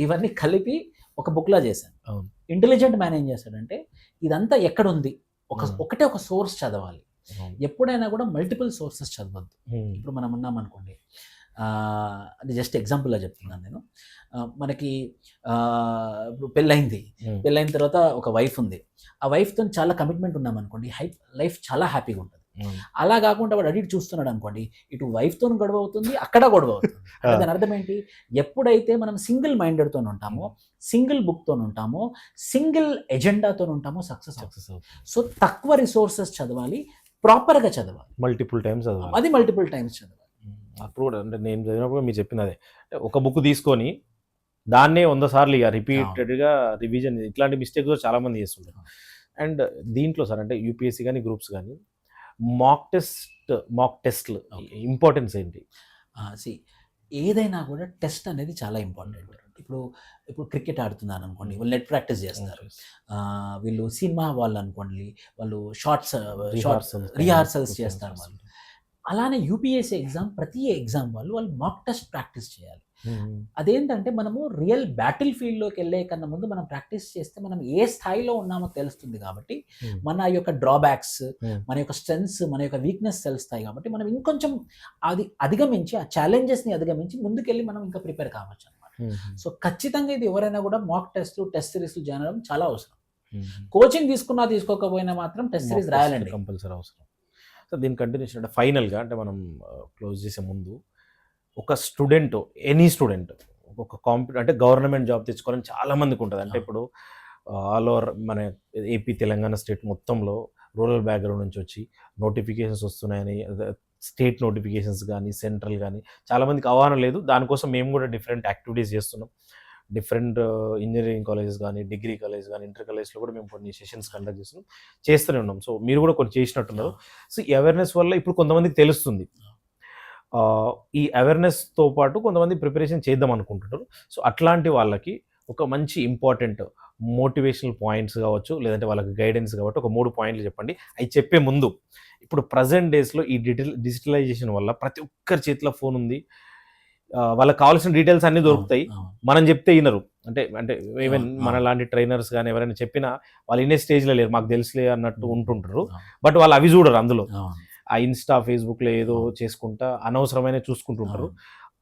ఇవన్నీ కలిపి ఒక బుక్లా చేశాను. ఇంటెలిజెంట్ మ్యాన్ ఏం చేశాడంటే ఇదంతా ఎక్కడ ఉంది, ఒకటే ఒక సోర్స్ చదవాలి. ఎప్పుడైనా కూడా మల్టిపుల్ సోర్సెస్ చదవద్దు. ఇప్పుడు మనం ఉన్నాం అనుకోండి, అది జస్ట్ ఎగ్జాంపుల్గా చెప్తున్నాను నేను. మనకి ఇప్పుడు పెళ్ళైన తర్వాత ఒక వైఫ్ ఉంది, ఆ వైఫ్తో చాలా కమిట్మెంట్ ఉన్నాం అనుకోండి, లైఫ్ చాలా హ్యాపీగా ఉంటుంది. అలా కాకుండా వాడు అడిగి చూస్తున్నాడు అనుకోండి, ఇటు వైఫ్తో గొడవ అవుతుంది, అక్కడ గొడవ అవుతుంది. దాని అర్థం ఏంటి, ఎప్పుడైతే మనం సింగిల్ మైండెడ్తో ఉంటామో, సింగిల్ బుక్తో ఉంటామో, సింగిల్ ఎజెండాతో ఉంటామో సక్సెస్ అవుతుంది. సో తక్కువ రిసోర్సెస్ చదవాలి, ప్రాపర్గా చదవాలి, మల్టిపుల్ టైమ్స్ చదవాలి. అది మల్టిపుల్ టైమ్స్ చదవాలి. అప్పుడు కూడా అంటే నేను చదివినప్పుడు మీరు చెప్పింది అదే, ఒక బుక్ తీసుకొని దాన్నే 100 సార్లు ఇక రిపీటెడ్గా రివిజన్, ఇట్లాంటి మిస్టేక్స్ చాలామంది చేస్తుంటారు. అండ్ దీంట్లో సార్ అంటే యూపీఎస్సీ కానీ గ్రూప్స్ కానీ మాక్ టెస్ట్లు ఇంపార్టెన్స్ ఏంటి? ఏదైనా కూడా టెస్ట్ అనేది చాలా ఇంపార్టెంట్. ఇప్పుడు క్రికెట్ ఆడుతున్నాను అనుకోండి, వాళ్ళు నెట్ ప్రాక్టీస్ చేస్తారు. వీళ్ళు సినిమా వాళ్ళు అనుకోండి, వాళ్ళు రిహార్సల్స్ చేస్తారు వాళ్ళు. అలానే యూపీఎస్సీ ఎగ్జామ్, ప్రతి ఎగ్జామ్ వాళ్ళు మాక్ టెస్ట్ ప్రాక్టీస్ చేయాలి. అదేంటంటే మనము రియల్ బ్యాటిల్ ఫీల్డ్లోకి వెళ్ళే కన్నా ముందు మనం ప్రాక్టీస్ చేస్తే మనం ఏ స్థాయిలో ఉన్నామో తెలుస్తుంది. కాబట్టి మన యొక్క డ్రాబ్యాక్స్, మన యొక్క స్ట్రెంగ్స్, మన యొక్క వీక్నెస్ తెలుస్తాయి. కాబట్టి మనం ఇంకొంచెం అది అధిగమించి, ఆ ఛాలెంజెస్ని అధిగమించి ముందుకెళ్ళి మనం ఇంకా ప్రిపేర్ కావచ్చు అనమాట. సో ఖచ్చితంగా ఇది ఎవరైనా కూడా మాక్ టెస్ట్ సిరీస్లు జాయిన్ అవ్వడం చాలా అవసరం. కోచింగ్ తీసుకున్నా తీసుకోకపోయినా మాత్రం టెస్ట్ సిరీస్ రాయాలండి, కంపల్సరీ అవసరం. సో దీని కంటిన్యూషన్ అంటే ఫైనల్గా, అంటే మనం క్లోజ్ చేసే ముందు, ఒక స్టూడెంట్, ఎనీ స్టూడెంట్ ఒక అంటే గవర్నమెంట్ జాబ్ తెచ్చుకోవాలని చాలామందికి ఉంటుంది. అంటే ఇప్పుడు ఆల్ ఓవర్ మన ఏపీ తెలంగాణ స్టేట్ మొత్తంలో రూరల్ బ్యాక్గ్రౌండ్ నుంచి వచ్చి నోటిఫికేషన్స్ వస్తున్నాయని, స్టేట్ నోటిఫికేషన్స్ కానీ సెంట్రల్ కానీ చాలామందికి అవగాహన లేదు. దానికోసం మేము కూడా డిఫరెంట్ యాక్టివిటీస్ చేస్తున్నాం. డిఫరెంట్ ఇంజనీరింగ్ కాలేజెస్ కానీ, డిగ్రీ కాలేజ్ కానీ, ఇంటర్ కాలేజ్లో కూడా మేము కొన్ని సెషన్స్ కండక్ట్ చేస్తూనే ఉన్నాం. సో మీరు కూడా కొన్ని చేసినట్టున్నారు. సో ఈ అవేర్నెస్ వల్ల ఇప్పుడు కొంతమందికి తెలుస్తుంది. ఈ అవేర్నెస్తో పాటు కొంతమంది ప్రిపరేషన్ చేద్దాం అనుకుంటున్నారు. సో అట్లాంటి వాళ్ళకి ఒక మంచి ఇంపార్టెంట్ మోటివేషనల్ పాయింట్స్ కావచ్చు, లేదంటే వాళ్ళకి గైడెన్స్ కాబట్టి ఒక 3 పాయింట్లు చెప్పండి. అవి చెప్పే ముందు, ఇప్పుడు ప్రజెంట్ డేస్లో ఈ డిజిటలైజేషన్ వల్ల ప్రతి ఒక్కరి చేతిలో ఫోన్ ఉంది, వాళ్ళకి కావాల్సిన డీటెయిల్స్ అన్నీ దొరుకుతాయి. మనం చెప్తే వినరు. అంటే ఈవెన్ మన లాంటి ట్రైనర్స్ కానీ ఎవరైనా చెప్పినా వాళ్ళు ఇనే స్టేజ్లో లేరు, మాకు తెలుసులే అన్నట్టు ఉంటుంటారు. బట్ వాళ్ళు అవి చూడరు. అందులో ఆ ఇన్స్టా, ఫేస్బుక్లో ఏదో చేసుకుంటా అనవసరమైన చూసుకుంటుంటారు.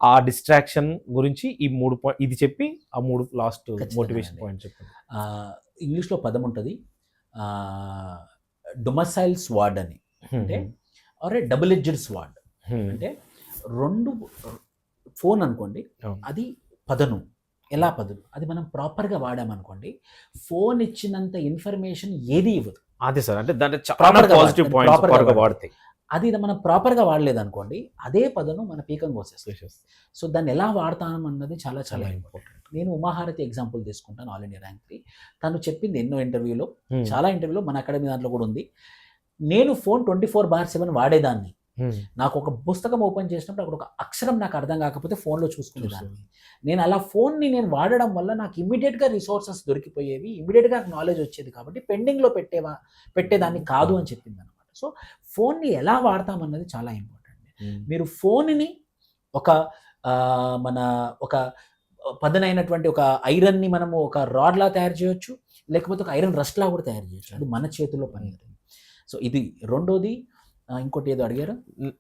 ఆ డిస్ట్రాక్షన్ గురించి ఈ 3 ఇది చెప్పి ఆ 3 లాస్ట్ మోటివేషన్ పాయింట్ చెప్పండి. ఇంగ్లీష్లో పదం ఉంటుంది, డొమసైల్ స్వాడ్ అని, అంటే ఆర్ డబుల్ ఎడ్జ్డ్ స్వాడ్. అంటే 2 ఫోన్ అనుకోండి, అవును. అది పదను. ఎలా పదను? అది మనం ప్రాపర్గా వాడామనుకోండి, ఫోన్ ఇచ్చినంత ఇన్ఫర్మేషన్ ఏది ఇవ్వదు. అదే సార్, అంటే దాంట్లో చాలా Proper గా పాజిటివ్ వాడాలి. పాయింట్స్ Proper గా వాడితే వాడాలి. అది మనం ప్రాపర్గా వాడలేదనుకోండి, అదే పదను మన పీకం కోసేస్తుంది. సో దాన్ని ఎలా వాడతాం అన్నది చాలా చాలా ఇంపార్టెంట్. నేను ఉమాహారతి ఎగ్జాంపుల్ తీసుకుంటాను, ఆల్ ఇండియా ర్యాంక్ 3. తను చెప్పింది ఎన్నో ఇంటర్వ్యూలో, చాలా ఇంటర్వ్యూలో, మన అకాడమీ దాంట్లో కూడా ఉంది. నేను ఫోన్ 24/7 వాడేదాన్ని. నాకు ఒక పుస్తకం ఓపెన్ చేసినప్పుడు అక్కడ ఒక అక్షరం నాకు అర్థం కాకపోతే ఫోన్లో చూసుకునేదాన్ని. నేను అలా ఫోన్ని నేను వాడడం వల్ల నాకు ఇమ్మీడియట్గా రిసోర్సెస్ దొరికిపోయేవి, ఇమ్మీడియట్గా నాలెడ్జ్ వచ్చేది, కాబట్టి పెండింగ్లో పెట్టేదాన్ని కాదు అని చెప్పింది అనమాట. సో ఫోన్ని ఎలా వాడతామన్నది చాలా ఇంపార్టెంట్. మీరు ఫోన్ని ఒక మన ఒక పదునైనటువంటి ఒక ఐరన్ని మనము ఒక రాడ్లా తయారు చేయొచ్చు, లేకపోతే ఒక ఐరన్ రస్ట్లా కూడా తయారు చేయొచ్చు. అది మన చేతిలో పని. సో ఇది రెండోది. ఇంకోటి ఏదో అడిగారు,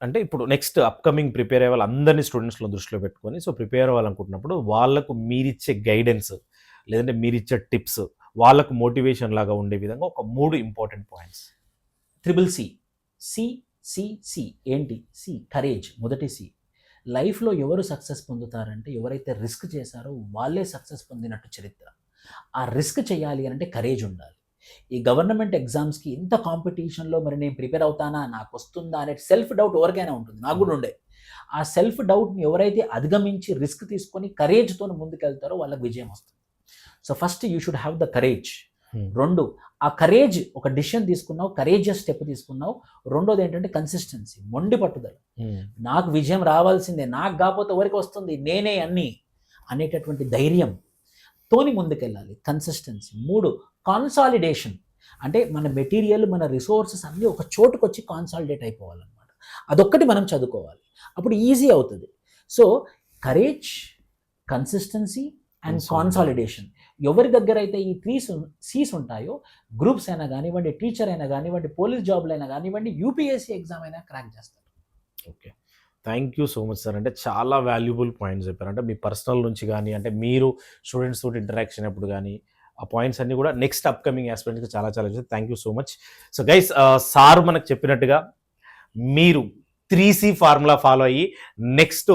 అంటే ఇప్పుడు నెక్స్ట్ అప్కమింగ్ ప్రిపేర్ అయ్యే వాళ్ళందరినీ స్టూడెంట్స్లో దృష్టిలో పెట్టుకొని, సో ప్రిపేర్ అవ్వాలనుకుంటున్నప్పుడు వాళ్ళకు మీరిచ్చే గైడెన్స్ లేదంటే మీరిచ్చే టిప్స్ వాళ్ళకు మోటివేషన్ లాగా ఉండే విధంగా ఒక 3 ఇంపార్టెంట్ పాయింట్స్. CCC ఏంటి? కరేజ్. మొదటి సి. లైఫ్లో ఎవరు సక్సెస్ పొందుతారంటే ఎవరైతే రిస్క్ చేశారో వాళ్ళే సక్సెస్ పొందినట్టు చరిత్ర. ఆ రిస్క్ చేయాలి అంటే కరేజ్ ఉండాలి. ఈ గవర్నమెంట్ ఎగ్జామ్స్కి ఇంత కాంపిటీషన్లో మరి నేను ప్రిపేర్ అవుతానా, నాకు వస్తుందా అనే సెల్ఫ్ డౌట్ ఎవరికైనా ఉంటుంది, నాకు కూడా ఉండే. ఆ సెల్ఫ్ డౌట్ని ఎవరైతే అధిగమించి రిస్క్ తీసుకొని కరేజ్తో ముందుకెళ్తారో వాళ్ళకి విజయం వస్తుంది. So first you should have the courage. 2, ఆ కరేజ్, ఒక డిసిషన్ తీసుకున్నావు, కరేజియస్ స్టెప్ తీసుకున్నావు. రెండోది ఏంటంటే కన్సిస్టెన్సీ, మొండి పట్టుదల. నాకు విజయం రావాల్సిందే, నాకు కాకపోతే ఎవరికి వస్తుంది, నేనే అన్నీ అనేటటువంటి ధైర్యం తోని ముందుకెళ్ళాలి, కన్సిస్టెన్సీ. 3, కాన్సాలిడేషన్. అంటే మన మెటీరియల్, మన రిసోర్సెస్ అన్నీ ఒక చోటుకు వచ్చి కాన్సాలిడేట్ అయిపోవాలన్నమాట. అదొక్కటి మనం చదువుకోవాలి, అప్పుడు ఈజీ అవుతుంది. So courage, consistency and consolidation. ఎవరి దగ్గర అయితే ఈ 3 C's ఉంటాయో, గ్రూప్స్ అయినా కానివ్వండి, టీచర్ అయినా కానివ్వండి, పోలీస్ జాబ్లు అయినా కానివ్వండి, యూపీఎస్సీ ఎగ్జామ్ అయినా క్రాక్ చేస్తారు. Okay, thank you so much sir. అంటే చాలా వాల్యుబుల్ పాయింట్స్ చెప్పారు. అంటే మీ పర్సనల్ నుంచి కానీ, అంటే మీరు స్టూడెంట్స్ తోటి ఇంటరాక్షన్ అప్పుడు కానీ, ఆ పాయింట్స్ అన్నీ కూడా నెక్స్ట్ అప్కమింగ్ ఆస్పిరెంట్స్కి చాలా చాలా thank you so much. So guys, sir మనకు చెప్పినట్టుగా మీరు 3C ఫార్ములా ఫాలో అయ్యి నెక్స్ట్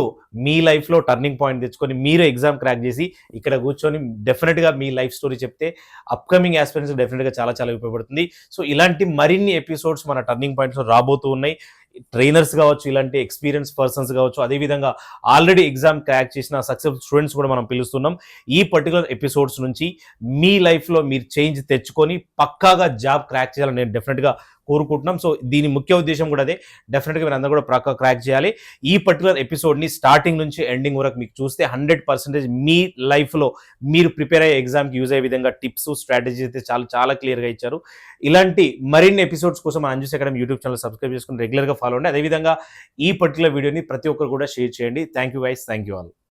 మీ లైఫ్లో టర్నింగ్ పాయింట్ తెచ్చుకొని మీరు ఎగ్జామ్ క్రాక్ చేసి ఇక్కడ కూర్చొని డెఫినెట్గా మీ లైఫ్ స్టోరీ చెప్తే అప్కమింగ్ ఆస్పిరెంట్స్ డెఫినెట్గా చాలా చాలా ఉపయోగపడుతుంది. సో ఇలాంటి మరిన్ని ఎపిసోడ్స్ మన టర్నింగ్ పాయింట్స్లో రాబోతూ ఉన్నాయి. ట్రైనర్స్ కావచ్చు, ఇలాంటి ఎక్స్పీరియన్స్ పర్సన్స్ కావచ్చు, అదేవిధంగా ఆల్రెడీ ఎగ్జామ్ క్రాక్ చేసిన సక్సెస్ స్టూడెంట్స్ కూడా మనం పిలుస్తున్నాం. ఈ పర్టికులర్ ఎపిసోడ్స్ నుంచి మీ లైఫ్లో మీరు చేంజ్ తెచ్చుకొని పక్కాగా జాబ్ క్రాక్ చేయాలని నేను డెఫినెట్గా కోరుకుంటున్నాం. సో దీని ముఖ్య ఉద్దేశం కూడా అదే, డెఫినెట్గా మీరు అందరూ కూడా పక్కా క్రాక్ చేయాలి. ఈ పర్టికులర్ ఎపిసోడ్ని స్టార్టింగ్ నుంచి ఎండింగ్ వరకు మీకు చూస్తే 100% మీ లైఫ్లో మీరు ప్రిపేర్ అయ్యే ఎగ్జామ్కి యూజ్ అయ్యే విధంగా టిప్స్, స్ట్రాటజీస్ అయితే చాలా చాలా క్లియర్గా ఇచ్చారు. ఇలాంటి మరిన్ని ఎపిసోడ్స్ కోసం మన Anju's academy YouTube channel subscribe చేసుకుని రెగ్యులర్గా ఫాలో అండి. అదేవిధంగా ఈ పర్టికులర్ వీడియోని ప్రతి ఒక్కరు కూడా షేర్ చేయండి. Thank you guys, thank you all.